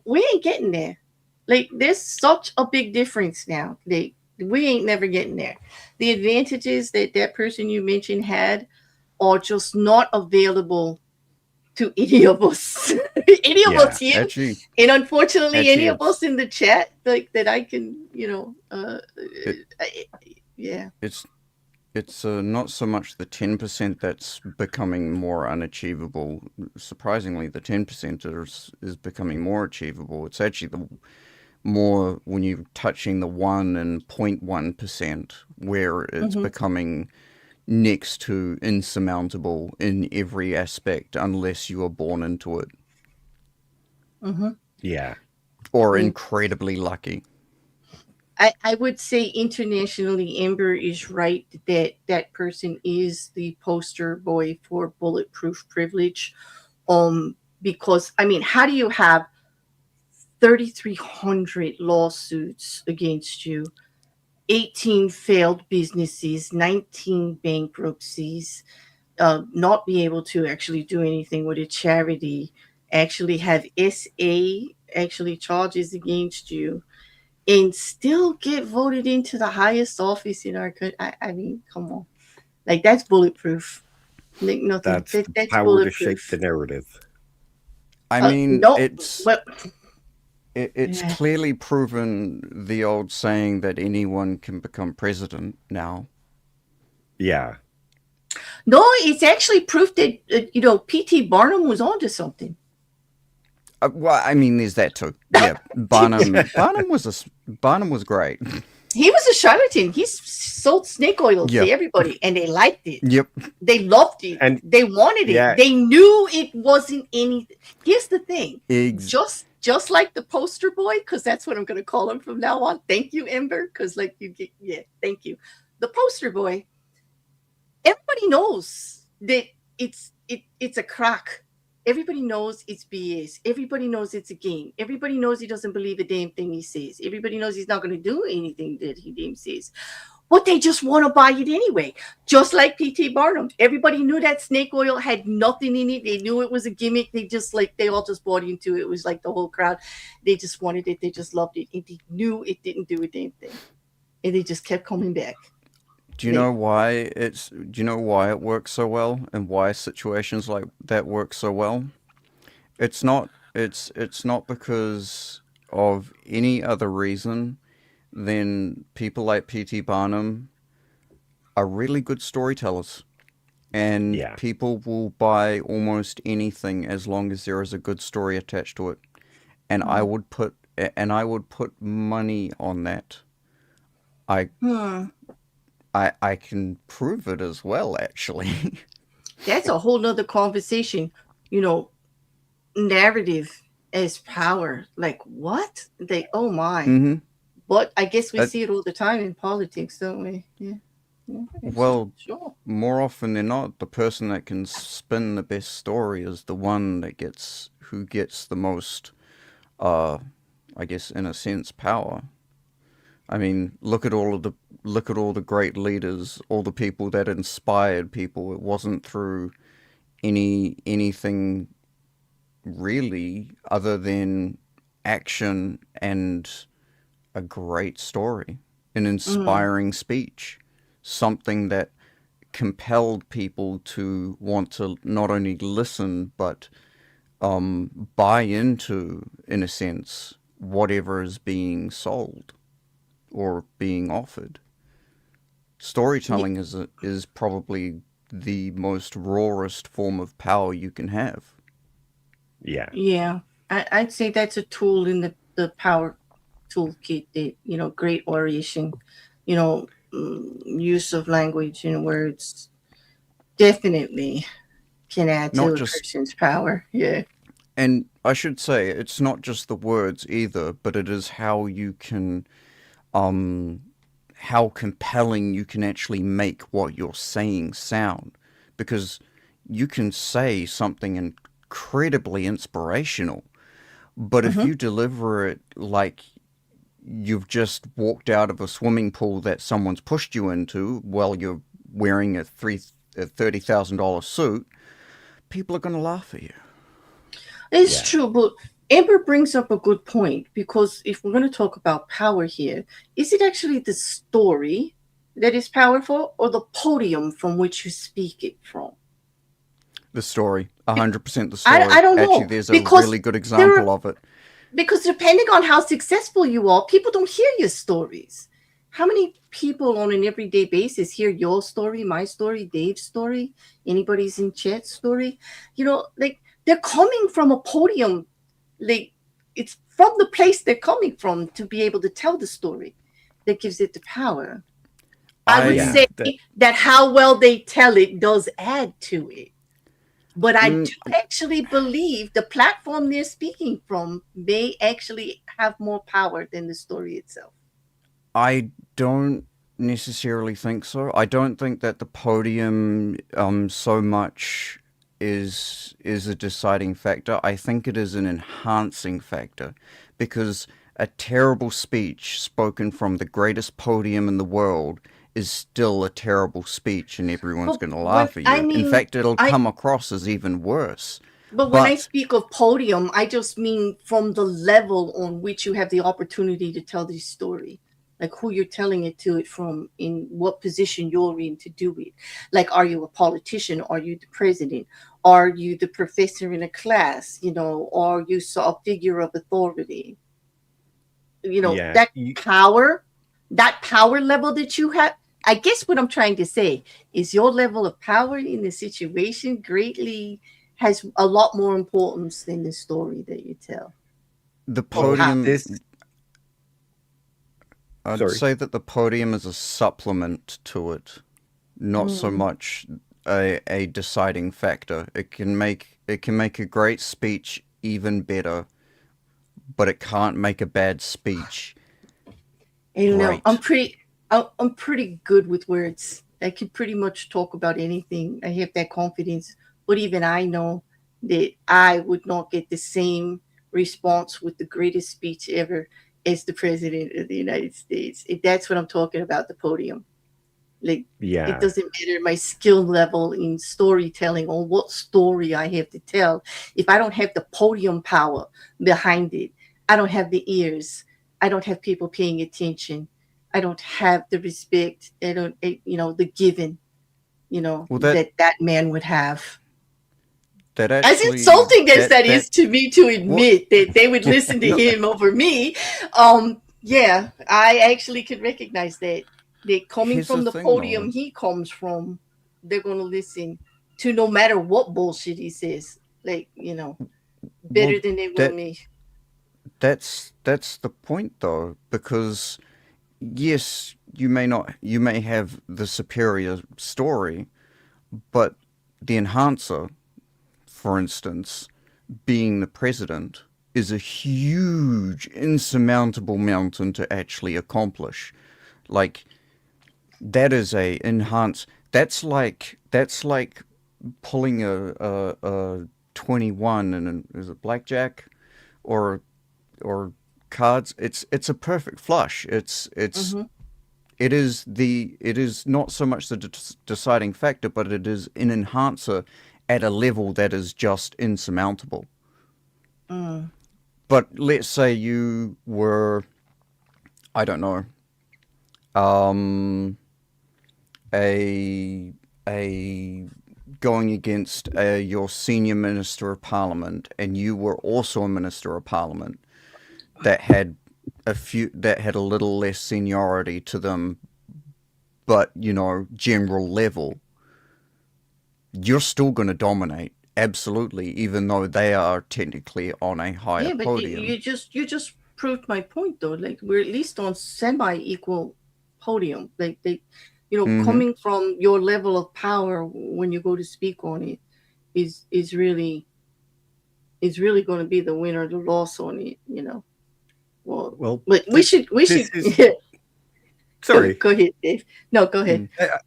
We ain't getting there. Like, there's such a big difference now. We ain't never getting there. The advantages that that person you mentioned had are just not available to any of us. Any of yeah. us here, actually, and unfortunately actually, any of us in the chat, like, that I can, it, yeah. it's not so much the 10% that's becoming more unachievable. Surprisingly, the 10% is becoming more achievable. It's actually the more when you're touching the 1 and 0.1%, where it's Mm-hmm. becoming next to insurmountable in every aspect unless you are born into it Mm-hmm. Yeah. or And incredibly lucky. I would say internationally, Amber is right that that person is the poster boy for bulletproof privilege. Because I mean, how do you have 3,300 lawsuits against you, 18 failed businesses, 19 bankruptcies, not be able to actually do anything with a charity, actually have SA actually charges against you, and still get voted into the highest office in our country? I mean, come on. Like, that's bulletproof. Like, nothing. That's the That's power to shape the bulletproof. narrative. I mean, No, well, it's yeah. clearly proven the old saying that anyone can become president now. Yeah. No, it's actually proof that, P.T. Barnum was onto something. Well, I mean, there's that too. Yeah, Barnum was great. He was a charlatan. He sold snake oil to Yeah. everybody, and they liked it. Yep. They loved it. And They wanted it. yeah, They knew it wasn't anything. Here's the thing. Ex- Just like the poster boy, because that's what I'm going to call him from now on. Thank you, Ember, because, like, thank you. The poster boy. Everybody knows that it's a crack. Everybody knows it's BS. Everybody knows it's a game. Everybody knows he doesn't believe a damn thing he says. Everybody knows he's not going to do anything that he damn says. But they just want to buy it anyway. Just like P.T. Barnum. Everybody knew that snake oil had nothing in it. They knew it was a gimmick. They all just bought into it. It was like the whole crowd. They just wanted it. They just loved it. And they knew it didn't do a damn thing. And they just kept coming back. Do you know why it's? Do you know why it works so well, and why situations like that work so well? It's not. It's not because of any other reason than people like P.T. Barnum are really good storytellers, and yeah. people will buy almost anything as long as there is a good story attached to it. And I would put money on that. I Hmm. I can prove it as well, actually. That's a whole nother conversation. You know, narrative as power. Like, what? Oh my. hmm But I guess we That see it all the time in politics, don't we? Yeah. Well, Sure. more often than not, the person that can spin the best story is the one that gets the most, uh, I guess, in a sense, power. I mean, look at all the great leaders, all the people that inspired people. It wasn't through anything really other than action and a great story, an Mm, inspiring speech, something that compelled people to want to not only listen but buy into, in a sense, whatever is being sold or being offered. yeah, Storytelling is probably the most rawest form of power you can have. Yeah. yeah. I'd say that's a tool in the power toolkit. That great oration, use of language and words definitely can add Not to a just person's power. Yeah. And I should say it's not just the words either, but it is how you can um how compelling you can actually make what you're saying sound, because you can say something incredibly inspirational, but if Hmm. you deliver it like you've just walked out of a swimming pool that someone's pushed you into while you're wearing a $30,000 suit, people are going to laugh at you. It's Yeah. true, but Amber brings up a good point because if we're going to talk about power here, is it actually the story that is powerful or the podium from which you speak it from? The story, 100% the I story. don't Actually, know there's a because really good there example are of it. because depending on how successful you are, people don't hear your stories. How many people on an everyday basis hear your story, my story, Dave's story, anybody's in chat story? Like they're coming from a podium. Like it's from the place they're coming from to be able to tell the story that gives it the power. I would I Yeah. say That, that how well they tell it does add to it. But I mm, do actually believe the platform they're speaking from may actually have more power than the story itself. I don't necessarily think so. I don't think that the podium so much is a deciding factor. I think it is an enhancing factor, because a terrible speech spoken from the greatest podium in the world is still a terrible speech and everyone's But going to when laugh at I you. In mean, fact, it'll I come across as even worse. but when I But speak of podium, I just mean from the level on which you have the opportunity to tell the story. Like who you're telling it to it from, in what position you're in to do it. Like, are you a politician? Are you the president? Are you the professor in a class? Are you a figure of authority? yeah. That power level that you have. I guess what I'm trying to say is your level of power in the situation greatly has a lot more importance than the story that you tell. the Or Well, power. podium, this. I'd Sorry. say that the podium is a supplement to it, not so Mm. much a deciding factor. It can make a great speech even better, but it can't make a bad speech I'm great. pretty good with words. I can pretty much talk about anything. I have that confidence. But even I know that I would not get the same response with the greatest speech ever as the president of the United States. If that's what I'm talking about, the podium. Like it Yeah. doesn't matter my skill level in storytelling or what story I have to tell. If I don't have the podium power behind it, I don't have the ears. I don't have people paying attention. I don't have the respect. I don't, the giving, Well, that man would have. that As actually insulting as that that that is to me to what admit that they would listen to no him over me, yeah, I actually could recognize that. That coming here's the from the thing podium though. he comes from, they're going to listen to no matter what bullshit he says. Like, better Well, than they will that me. that's the point though, because yes, you may have the superior story, but the enhancer, for instance, being the president, is a huge, insurmountable mountain to actually accomplish. Like, that is a enhance. That's like pulling a 21 and is it blackjack or or cards. It's a perfect flush. Mm-hmm. It is not so much the deciding factor, but it is an enhancer at a level that is just insurmountable. Mm. But let's say you were, I don't know, um, a a going against your senior minister of parliament, and you were also a minister of parliament that had that had a little less seniority to them, but general level, you're still going to dominate absolutely, even though they are technically on a higher Yeah, but podium. you just proved my point though. Like we're at least on semi-equal podium. Like they, Mm-hmm. coming from your level of power when you go to speak on it is really going to be the winner, the loss on it. Well, Well, but we should this is yeah. Go sorry. go ahead, Dave. No, go ahead. Mm.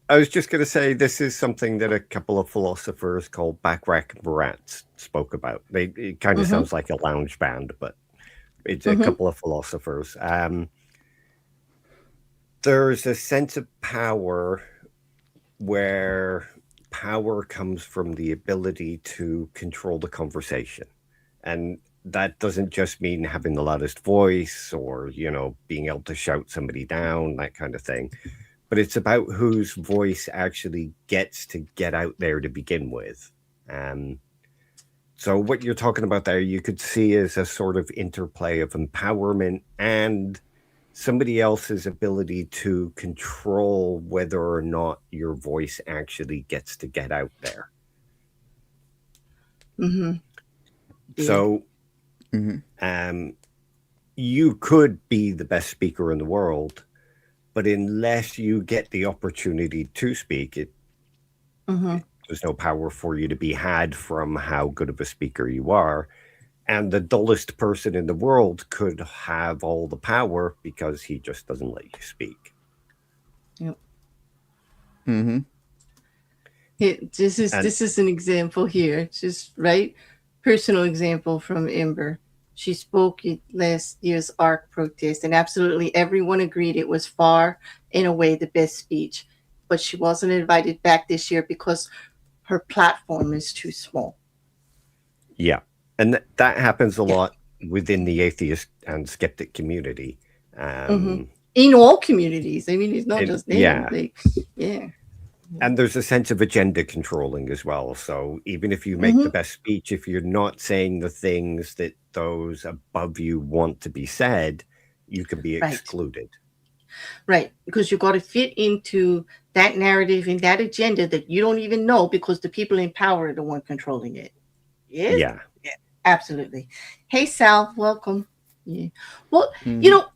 I was just going to say this is something that a couple of philosophers called Backrack and Barat spoke about. It kind of Mm-hmm. sounds like a lounge band, but it's a Mm-hmm. couple of philosophers. There's a sense of power where power comes from the ability to control the conversation. And that doesn't just mean having the loudest voice or, being able to shout somebody down, that kind of thing. But it's about whose voice actually gets to get out there to begin with. Um, so what you're talking about there, you could see as a sort of interplay of empowerment and somebody else's ability to control whether or not your voice actually gets to get out there. Mm-hmm. Yeah. So Mm-hmm. um, you could be the best speaker in the world, but unless you get the opportunity to speak, Mm-hmm. there's no power for you to be had from how good of a speaker you are. And the dullest person in the world could have all the power because he just doesn't let you speak. Yep. Mm-hmm. This is And an example here. Just right, personal example from Ember. She spoke at last year's ARC protest, and absolutely everyone agreed it was far and away the best speech. But she wasn't invited back this year because her platform is too small. yeah, and that happens a Yeah. lot within the atheist and skeptic community. Mm-hmm. Um, In all communities. I mean, it's not and just them. yeah, Like, yeah. and there's a sense of agenda controlling as well. So even if you make Mm-hmm. the best speech, if you're not saying the things that those above you want to be said, you can be Right. excluded. Right. Because you got to fit into that narrative and that agenda that you don't even know because the people in power are the one controlling it. Yes. Yeah. Yeah, absolutely. Hey, Sal, welcome. Yeah. Well, you Mm-hmm. know,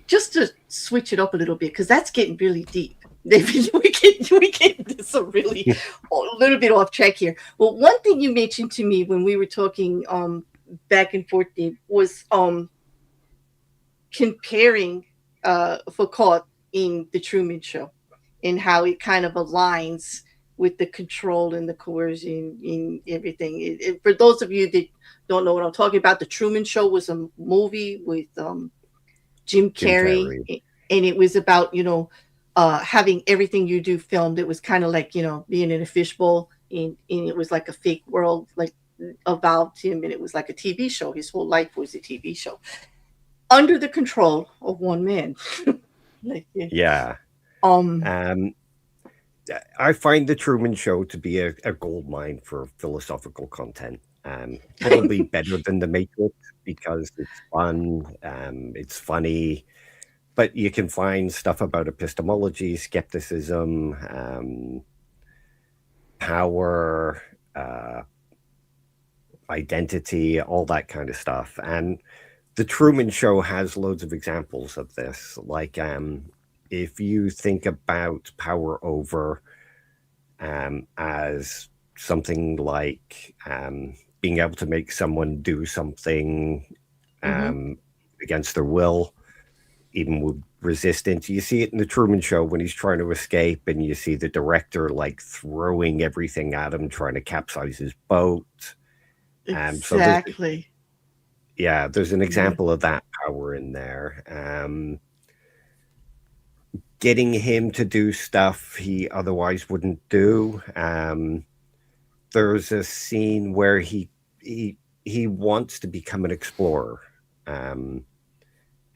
just to switch it up a little bit because that's getting really deep. We get some really a little bit off track here. Well, one thing you mentioned to me when we were talking back and forth Dave, was comparing Foucault in the Truman Show and how it kind of aligns with the control and the coercion in everything. For those of you that don't know what I'm talking about, the Truman Show was a movie with Jim Jim Carrey, Carrey. and it was about having everything you do filmed. It was kind of like being in a fishbowl, and it was like a fake world like about him, and it was like a TV show. His whole life was a TV show under the control of one man. Like, yeah. Yeah. um, Um, I find the Truman Show to be a gold mine for philosophical content. Probably better than The Matrix because it's fun, it's funny, but you can find stuff about epistemology, skepticism, power, uh, identity, all that kind of stuff. And the Truman Show has loads of examples of this. Like, if you think about power over as something like being able to make someone do something mhm, um, against their will, even resistance. You see it in the Truman Show when he's trying to escape, and you see the director like throwing everything at him, trying to capsize his boat. So Exactly. there's an Yeah. example of that power in there. Getting him to do stuff he otherwise wouldn't do. There's a scene where he he wants to become an explorer. Um,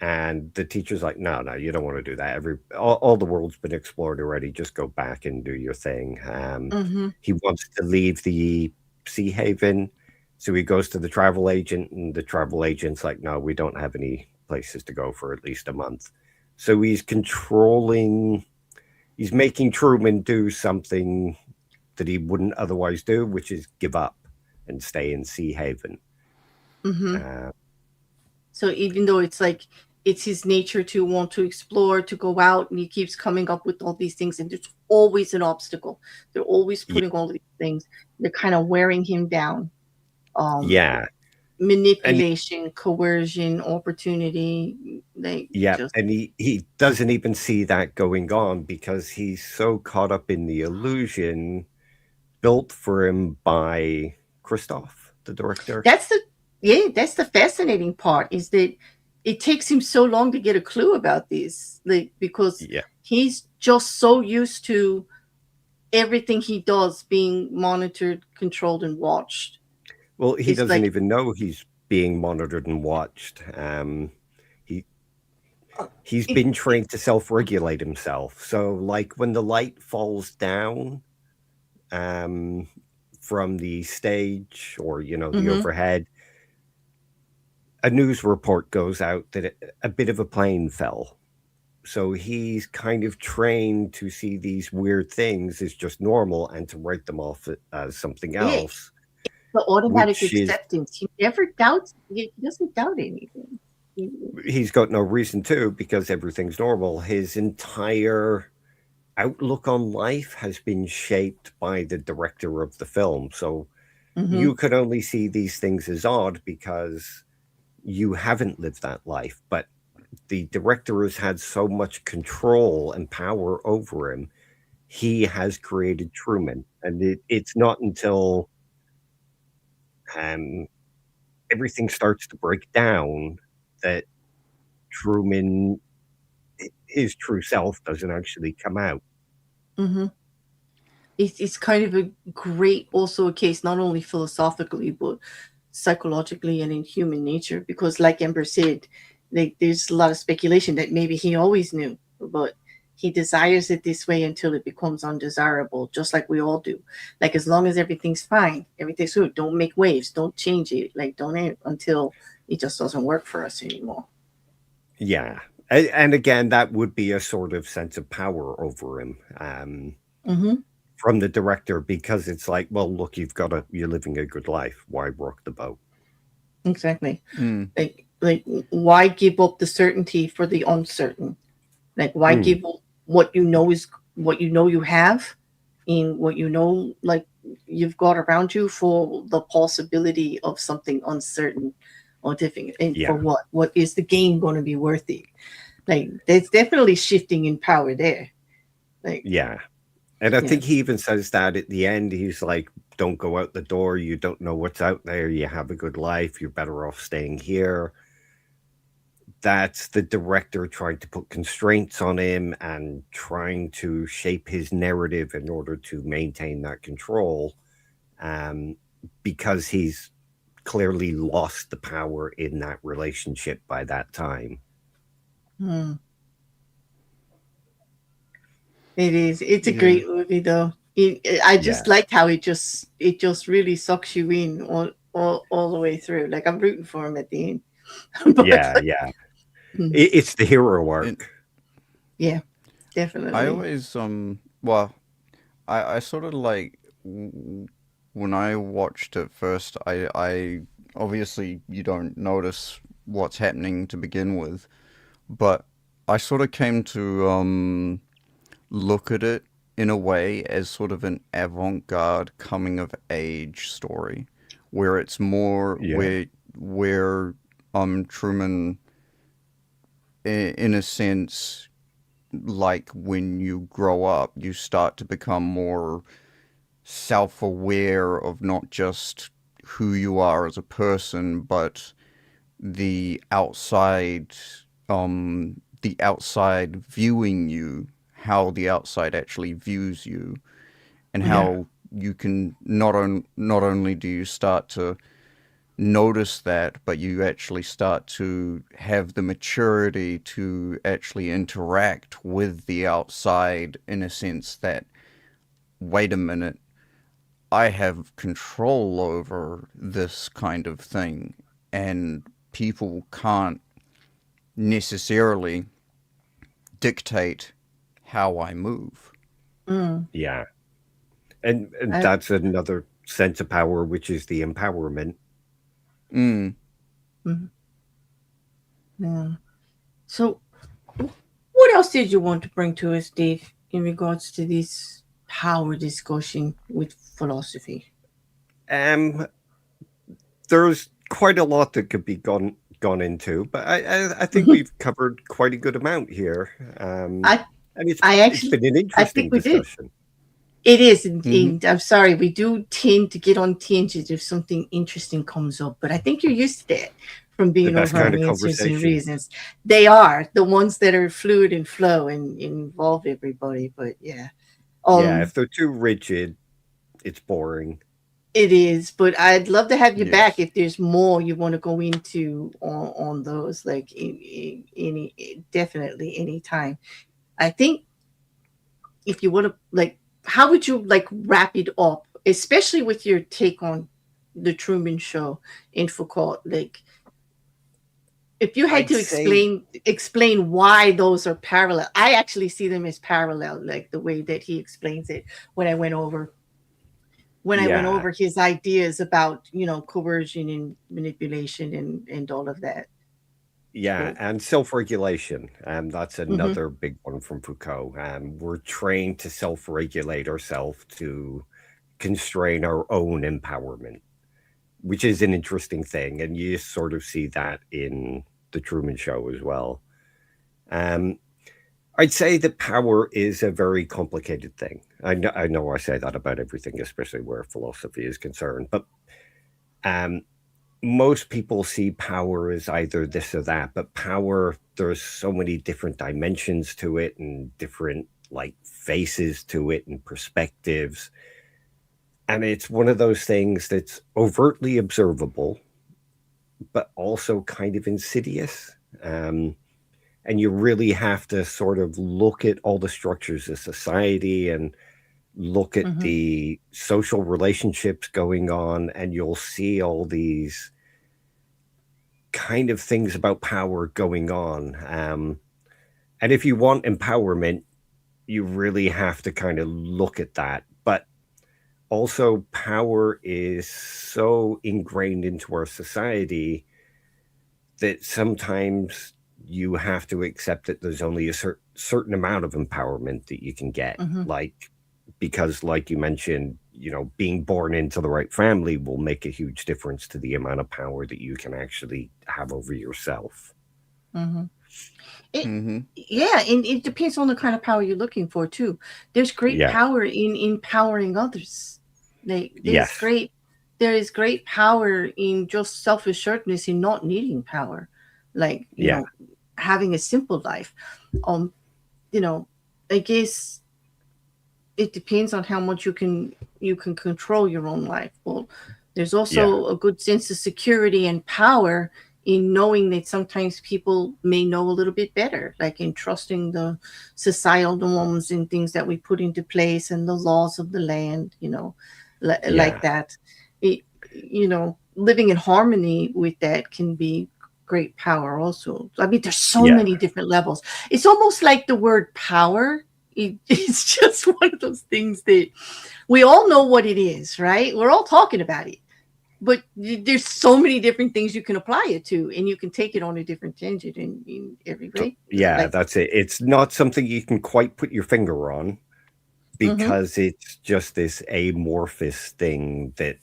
and the teacher's like, no, you don't want to do that. All the world's been explored already. Just go back and do your thing. Mm-hmm. He wants to leave the sea haven, so he goes to the travel agent, and the travel agent's like, no, we don't have any places to go for at least a month. So he's making Truman do something that he wouldn't otherwise do, which is give up and stay in Sea Haven. Mm-hmm. Uh, So even though it's like it's his nature to want to explore, to go out, and he keeps coming up with all these things, and there's always an obstacle. They're always yeah, putting all these things. They're kind of wearing him down. Um, yeah, and Manipulation, coercion, opportunity. They yeah, just and he doesn't even see that going on because he's so caught up in the illusion built for him by Christoph, the director. that's the yeah, that's the fascinating part is that it takes him so long to get a clue about these, like because Yeah. he's just so used to everything he does being monitored, controlled, and watched. Well, he It's doesn't like even know he's being monitored and watched. He he's it, been it, trained to self-regulate himself. So, like when the light falls down um, from the stage or the mm-hmm, overhead, a news report goes out that a bit of a plane fell. So he's kind of trained to see these weird things as just normal and to write them off as something yeah, else, the automatic which is acceptance. He never doubts. He doesn't doubt anything. He- he's got no reason to because everything's normal. His entire outlook on life has been shaped by the director of the film. So mm-hmm, you could only see these things as odd because you haven't lived that life. But the director has had so much control and power over him. He has created Truman. And it's not until um, everything starts to break down that Truman, his true self, doesn't actually come out. mm-hmm. It's kind of a great also a case not only philosophically but psychologically and in human nature because like Ember said, like there's a lot of speculation that maybe he always knew, but he desires it this way until it becomes undesirable, just like we all do. Like as long as everything's fine, everything's good, don't make waves, don't change it, like don't until it just doesn't work for us anymore. Yeah. And again, that would be a sort of sense of power over him Mm-hmm. from the director because it's like, well, look, you're living a good life. Why rock the boat? Exactly. Mm. Like why give up the certainty for the uncertain? Like why Mm, give up what you know is what you know you have in what you know like you've got around you for the possibility of something uncertain or different, and yeah. for what is the gain going to be worth it? Like there's definitely shifting in power there. Like Yeah. And I yeah. think he even says that at the end. He's like, don't go out the door. You don't know what's out there. You have a good life. You're better off staying here. That's the director trying to put constraints on him and trying to shape his narrative in order to maintain that control um, because he's clearly lost the power in that relationship by that time. Hmm. It is. It's a Yeah. great movie though. I Yeah. just liked how it just really sucks you in all the way through. Like I'm rooting for him at the end. But Yeah. like, Yeah. hmm, It's the hero arc. And yeah, I definitely. always well, I sort of like when I watched it first, I obviously you don't notice what's happening to begin with, but I sort of came to look at it in a way as sort of an avant-garde coming of age story where it's more Yeah. where Truman in a sense, like when you grow up, you start to become more self-aware of not just who you are as a person, but the outside, the outside viewing you, how the outside actually views you, and Yeah. how you can not only do you start to notice that, but you actually start to have the maturity to actually interact with the outside in a sense that, wait a minute, I have control over this kind of thing, and people can't necessarily dictate how I move. Mm. Yeah. And I, that's another sense of power, which is the empowerment. Mm. mm, yeah. So, what else did you want to bring to us, Dave, in regards to this power discussion with philosophy? Um, there's quite a lot that could be gone into, but I think Mhm. we've covered quite a good amount here. Um, I and I it's actually been an I think interesting we did. discussion. It is, Mm-hmm. and I'm sorry, we do tend to get on tangents if something interesting comes up, but I think you're used to that from The being best over kind on of Answers and conversation. Reasons. They are the ones that are fluid and flow and involve everybody. But yeah, Yeah, um, if they're too rigid, it's boring. it is. But I'd love to have you back Yes. if there's more you want to go into on those. Like in any definitely anytime. I think if you want to like, how would you like wrap it up, especially with your take on the Truman Show in Foucault? Like, if you had I'd to say, explain why those are parallel, I actually see them as parallel, like the way that he explains it when I went over yeah, his ideas about coercion and manipulation and all of that. yeah, So, and self-regulation. That's mm-hmm, another big one from Foucault. We're trained to self-regulate ourselves to constrain our own empowerment, which is an interesting thing, and you sort of see that in the Truman Show as well. Um, I'd say that power is a very complicated thing. I know I say that about everything, especially where philosophy is concerned, but um, most people see power as either this or that. But power, there's so many different dimensions to it and different like faces to it and perspectives. And it's one of those things that's overtly observable, but also kind of insidious. Um, and you really have to sort of look at all the structures of society and look at mm-hmm, the social relationships going on, and you'll see all these kind of things about power going on. And if you want empowerment, you really have to kind of look at that. But also, power is so ingrained into our society that sometimes you have to accept that there's only a certain amount of empowerment that you can get. mm-hmm, Like, because, like you mentioned, being born into the right family will make a huge difference to the amount of power that you can actually have over yourself. mm-hmm. It, Mm-hmm. yeah, and it depends on the kind of power you're looking for too. There's great Yeah. power in empowering others. Like Yes. there is great power in just self-assuredness in not needing power. Like, Yeah. having a simple life. Um, you know, I guess it depends on how much you can control your own life. Well, there's Yeah. also a good sense of security and power in knowing that sometimes people may know a little bit better, like in trusting the societal norms and things that we put into place and the laws of the land, like Yeah. that. It, living in harmony with that can be great power also. I mean, there's so Yeah. many different levels. It's almost like the word power, it's just one of those things that we all know what it is, right? We're all talking about it, but there's so many different things you can apply it to, and you can take it on a different tangent in every way. Yeah, Like, that's it. It's not something you can quite put your finger on mm-hmm, because it's just this amorphous thing that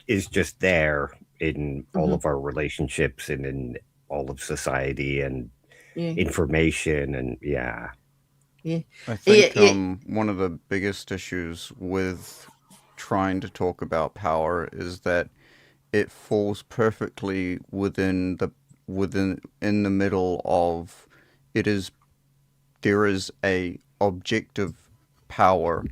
is just there in all mm-hmm, of our relationships and in all of society. And Yeah. information, and yeah. Yeah. I Yeah. think Yeah. one of the biggest issues with trying to talk about power is that it falls perfectly within in the middle of it is there is a objective power,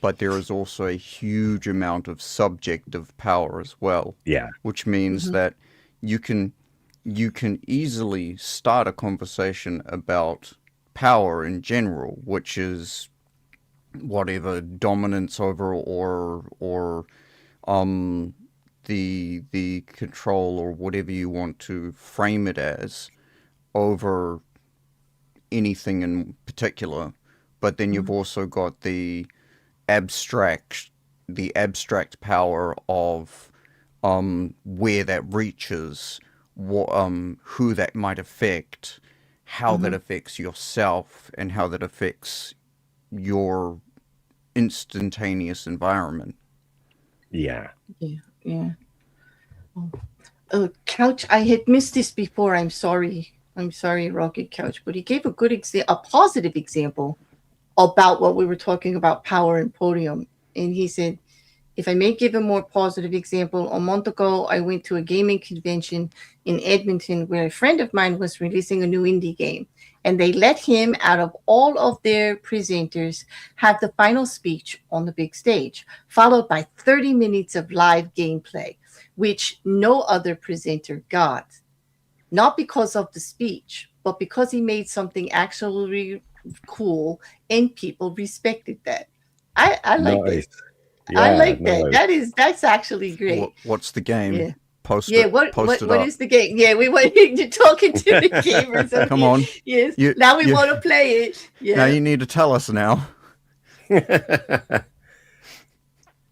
but there is also a huge amount of subjective power as well, Yeah. which means Mm-hmm. that you can you can easily start a conversation about power in general, which is whatever dominance over or um the control or whatever you want to frame it as over anything in particular. But then you've Mm-hmm. also got abstract the abstract power of where that reaches, who that might affect, how that Mm-hmm. affects yourself, and how that affects your instantaneous environment. Yeah. Yeah. Yeah. Oh. Couch, I had missed this before. I'm sorry. I'm sorry, Rocket Couch, but he gave a positive example about what we were talking about power and podium. And he said, if I may give a more positive example, a month ago, I went to a gaming convention in Edmonton where a friend of mine was releasing a new indie game. And they let him, out of all of their presenters, have the final speech on the big stage, followed by 30 minutes of live gameplay, which no other presenter got. Not because of the speech, but because he made something actually cool and people respected that. I like that. Nice. I Yeah, like that. nice. That's actually great. What's the game? Yeah. Post Yeah, it. Post it what up. is the game? Yeah, we want you talking to the gamers up Come here. on. Yes. You Now we you want to play it. now Yeah. you need to tell us now.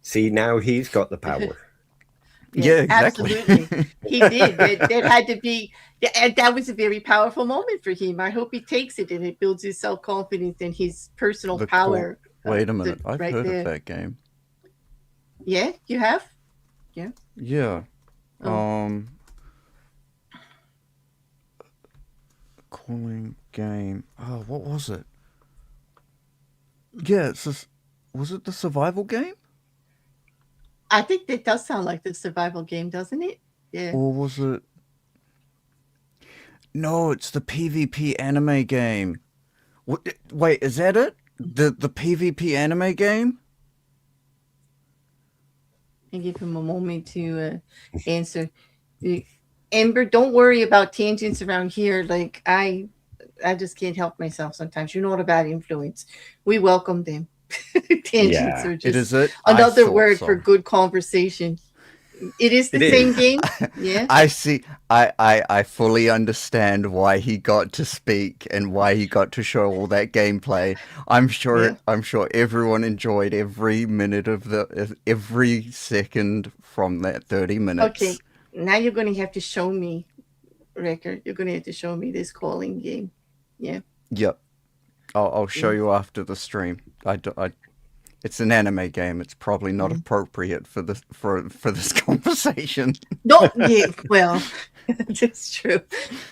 See, now he's got the power. Yeah, Yeah, exactly. absolutely. He did. That had to be and that was a very powerful moment for him. I hope he takes it and it builds his self-confidence and his personal the court. power Wait a minute. I've right heard of there. that game. Yeah, you have? Yeah. Yeah. Oh. Calling game. Oh, what was it? Yeah, was it the survival game? I think that does sound like the survival game, doesn't it? Yeah. Or was it? No, it's the PvP anime game. What? Wait, is that it? The PvP anime game? And give him a moment to answer. Ember, don't worry about tangents around here. Like I just can't help myself sometimes. You're not a bad influence. We welcome them. Tangents Yeah. are It just is it. I another thought word so. for good conversation. It is the It same is. game. Yeah. I see. I fully understand why he got to speak and why he got to show all that gameplay. Yeah. I'm sure everyone enjoyed every minute of every second from that 30 minutes. Okay. Now you're going to have to show me, Rekkr. You're going to have to show me this calling game. Yeah. Yep. I'll show Yeah. you after the stream. It's an anime game. It's probably not Yeah. appropriate for this conversation. No, yeah, well, that's true.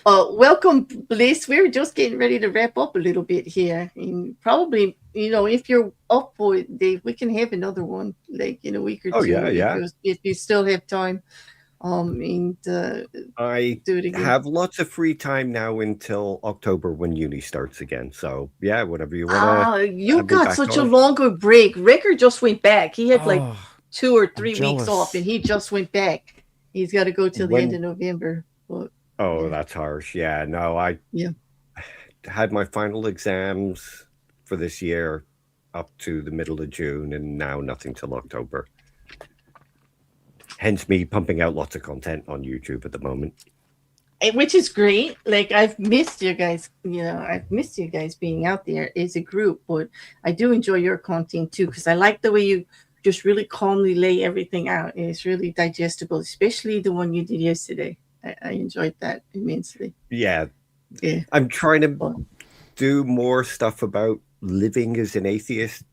Welcome, Bliss. We're just getting ready to wrap up a little bit here. And probably, if you're up for it, Dave, we can have another one like in a week or Oh, two yeah, yeah. if you still have time. And I do it again. have lots of free time now until October when uni starts again. So, yeah, whatever you want to You have me got back such a on. longer break. Rekkr just went back. He had like Oh, 2 or I'm 3 weeks off, jealous. and he just went back. He's got to go till the end of When, November. But oh, yeah, that's harsh. Yeah, no, I yeah. had my final exams for this year up to the middle of June, and now nothing till October. Hence me pumping out lots of content on YouTube at the moment. Which is great. Like I've missed you guys. I've missed you guys being out there as a group. But I do enjoy your content too because I like the way you just really calmly lay everything out. And it's really digestible, especially the one you did yesterday. I enjoyed that immensely. Yeah, Yeah. I'm trying to But, do more stuff about living as an atheist.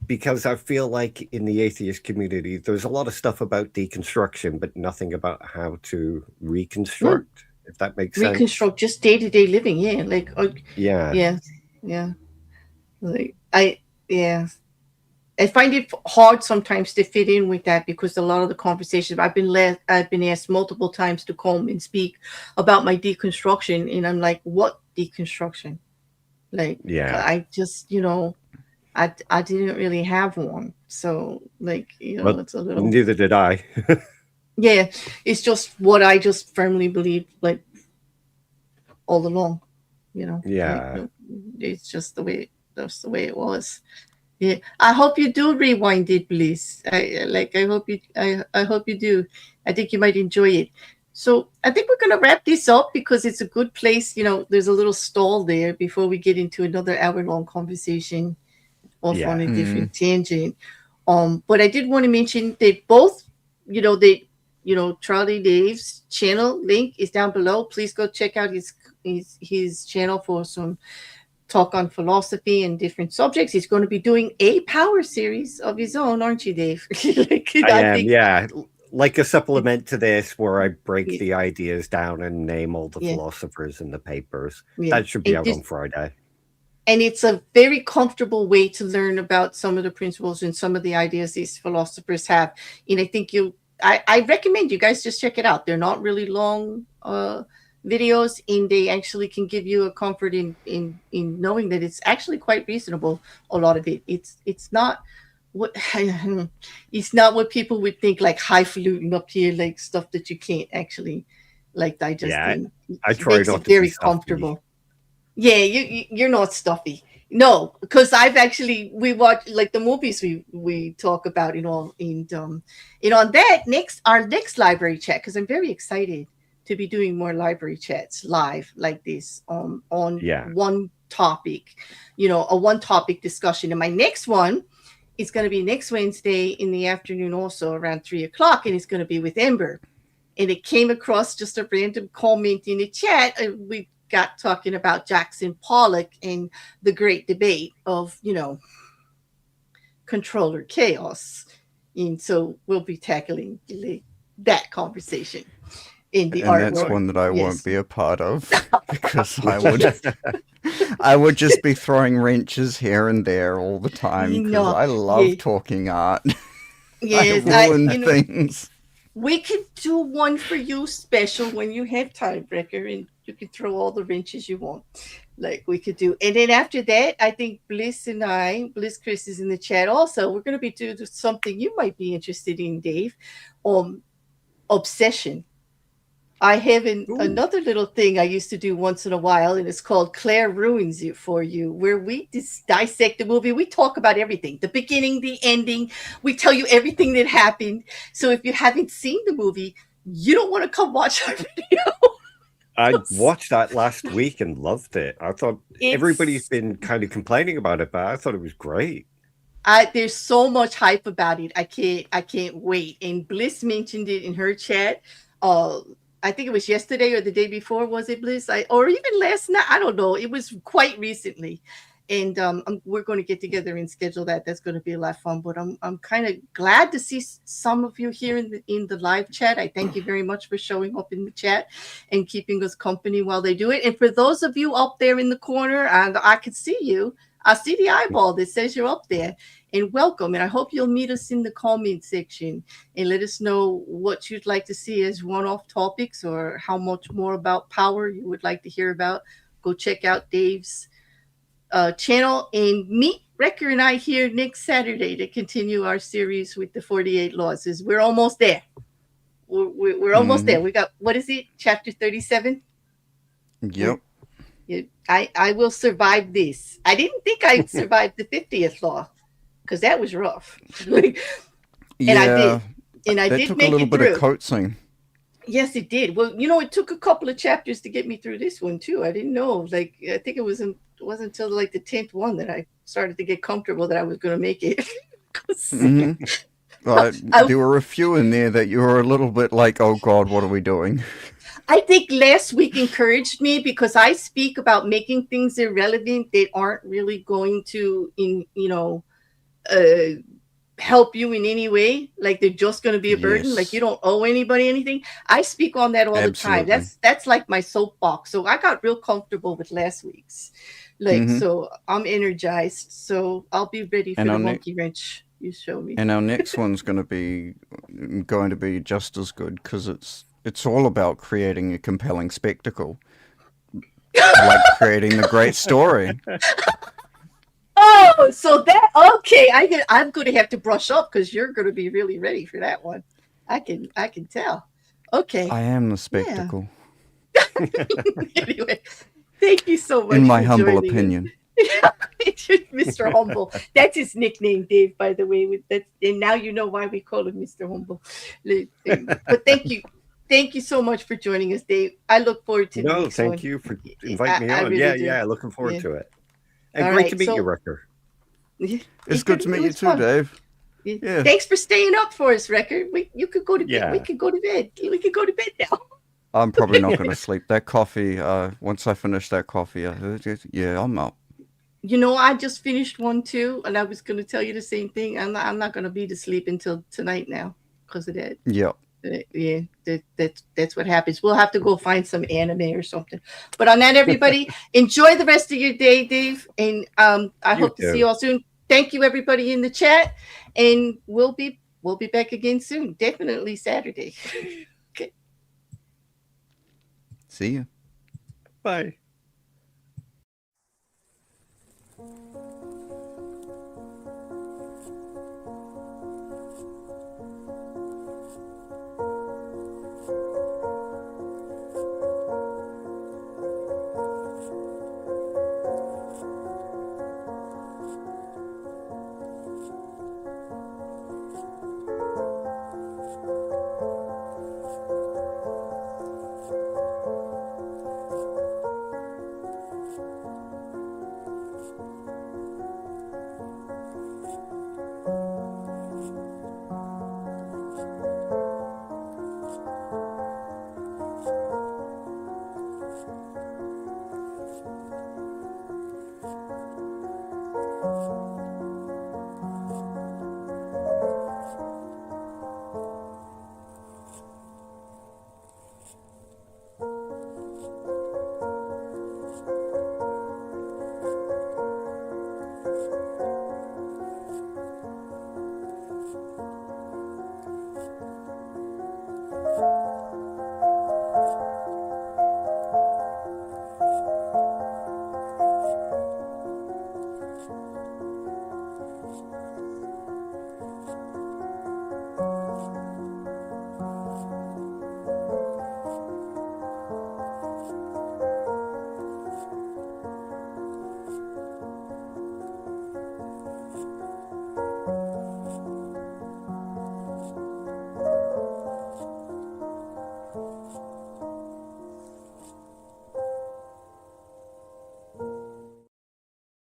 Because I feel like in the atheist community, there's a lot of stuff about deconstruction, but nothing about how to reconstruct. if that makes sense. reconstruct just day-to-day living. Yeah, like Yeah. yeah, yeah. Like yeah, I find it hard sometimes to fit in with that because a lot of the conversations I've been asked multiple times to come and speak about my deconstruction, and I'm like, what deconstruction? Like, Yeah. I just, I didn't really have one, so like, Well, it's a little, neither did I. yeah, it's just what I just firmly believe, like all along, like Yeah. it's just that's the way it was. Yeah, I hope you do rewind it, please. I hope you do. I think you might enjoy it. So I think we're gonna wrap this up because it's a good place. There's a little stall there before we get into another hour-long conversation off on Yeah. a Mm. different tangent. But I did want to mention they both, Charlie Dave's channel link is down below. Please go check out his channel for some talk on philosophy and different subjects. He's going to be doing a power series of his own, aren't you, Dave? I I am. think, Yeah. Like a it, supplement to this where I break it, the ideas down and name all the yeah, philosophers in the papers. yeah. That should be out on Friday. And it's a very comfortable way to learn about some of the principles and some of the ideas these philosophers have. And I think I recommend you guys just check it out. They're not really long videos, and they actually can give you a comfort in knowing that it's actually quite reasonable. A lot of it, it's not what it's not what people would think, like highfalutin up here, like stuff that you can't actually like digest Yeah. in. I It try makes not it to be very stuffy. comfortable. Yeah, you're not stuffy. No, because I've actually we watch like the movies we talk about, on that next our next library chat, because I'm very excited to be doing more library chats live like this on Yeah. one topic, a one topic discussion. And my next one is going to be next Wednesday in the afternoon, also around 3 o'clock, and it's going to be with Ember. And it came across just a random comment in the chat. We got talking about Jackson Pollock and the great debate of, control or chaos. And so we'll be tackling that conversation in the And that's artwork. one that I won't Yes. be a part of because I would just be throwing wrenches here and there all the time because No, I yeah, love talking art. I yes, ruin things. we could do one for you special when you have time, Rekkr, and you can throw all the wrenches you want. Like we could do. And then after that, I think Bliss Chris is in the chat also. We're gonna be doing something you might be interested in, Dave. Obsession. I have Ooh. another little thing I used to do once in a while, and it's called Claire Ruins It for You, where we dissect the movie. We talk about everything, the beginning, the ending. We tell you everything that happened. So if you haven't seen the movie, you don't want to come watch our video. I watched that last week and loved it. I thought everybody's It's been kind of complaining about it, but I thought it was great. there's so much hype about it. I can't wait. And Bliss mentioned it in her chat. Uh I think it was yesterday or the day before, was it, Bliss? Or even last night. I don't know. It was quite recently. And we're going to get together and schedule that. That's going to be a lot of fun. But I'm kind of glad to see some of you here in the live chat. I thank you very much for showing up in the chat and keeping us company while they do it. And for those of you up there in the corner, and I can see you, I see the eyeball that says you're up there. And welcome. And I hope you'll meet us in the comment section and let us know what you'd like to see as one-off topics or how much more about power you would like to hear about. Go check out Dave's channel and meet Rekkr and I here next Saturday to continue our series with the 48 laws. We're almost there. We're almost there. We got, what is it, chapter 37? Yep. I will survive this. I didn't think I'd survive the 50th law because that was rough. And I did. And I that did took make a little it bit through. of coaxing. Yes, it did. Well, it took a couple of chapters to get me through this one too. I didn't know. Like, I think it wasn't until like the 10th one that I started to get comfortable that I was going to make it. But there were a few in there that you were a little bit like, oh God, what are we doing? I think last week encouraged me because I speak about making things irrelevant that aren't really going to, help you in any way, like they're just going to be a burden, like you Yes, don't owe anybody anything. I speak on that all the time. absolutely. That's like my soapbox. So I got real comfortable with last week's, like, Hmm. so I'm energized, so I'll be ready for And the our next monkey wrench you show me. and our next one's going to be just as good because it's all about creating a compelling spectacle, like creating the great story. Oh, so that okay. I'm going to have to brush up because you're going to be really ready for that one. I can tell. Okay, I am the yeah. spectacle, Anyway, thank you so in much my for humble joining us. opinion. Mr. Humble. That's his nickname, Dave, by the way. With that, and now you know why we call him Mr. Humble. But thank you. Thank you so much for joining us, Dave. I look forward to the No, next thank one. you for inviting me I on. Yeah, really do. yeah, looking forward Yeah. to it. And All great to right. meet you, So Rekkr. yeah, It's good to it meet you was too, fun. Dave. Yeah. Yeah, Thanks for staying up for us, Rekkr. You could go to bed. We Yeah. could go to bed. We could go to bed now. I'm probably not going to sleep. That coffee. Once I finish that coffee, yeah, I'm up. I just finished one too, and I was going to tell you the same thing. I'm not going to be to sleep until tonight now because of that. Yep. Yeah, that's what happens. We'll have to go find some anime or something. But on that, everybody, enjoy the rest of your day, Dave, and I You hope to see you too. all soon. Thank you, everybody in the chat, and we'll be back again soon. Definitely Saturday. Okay. See you. Bye.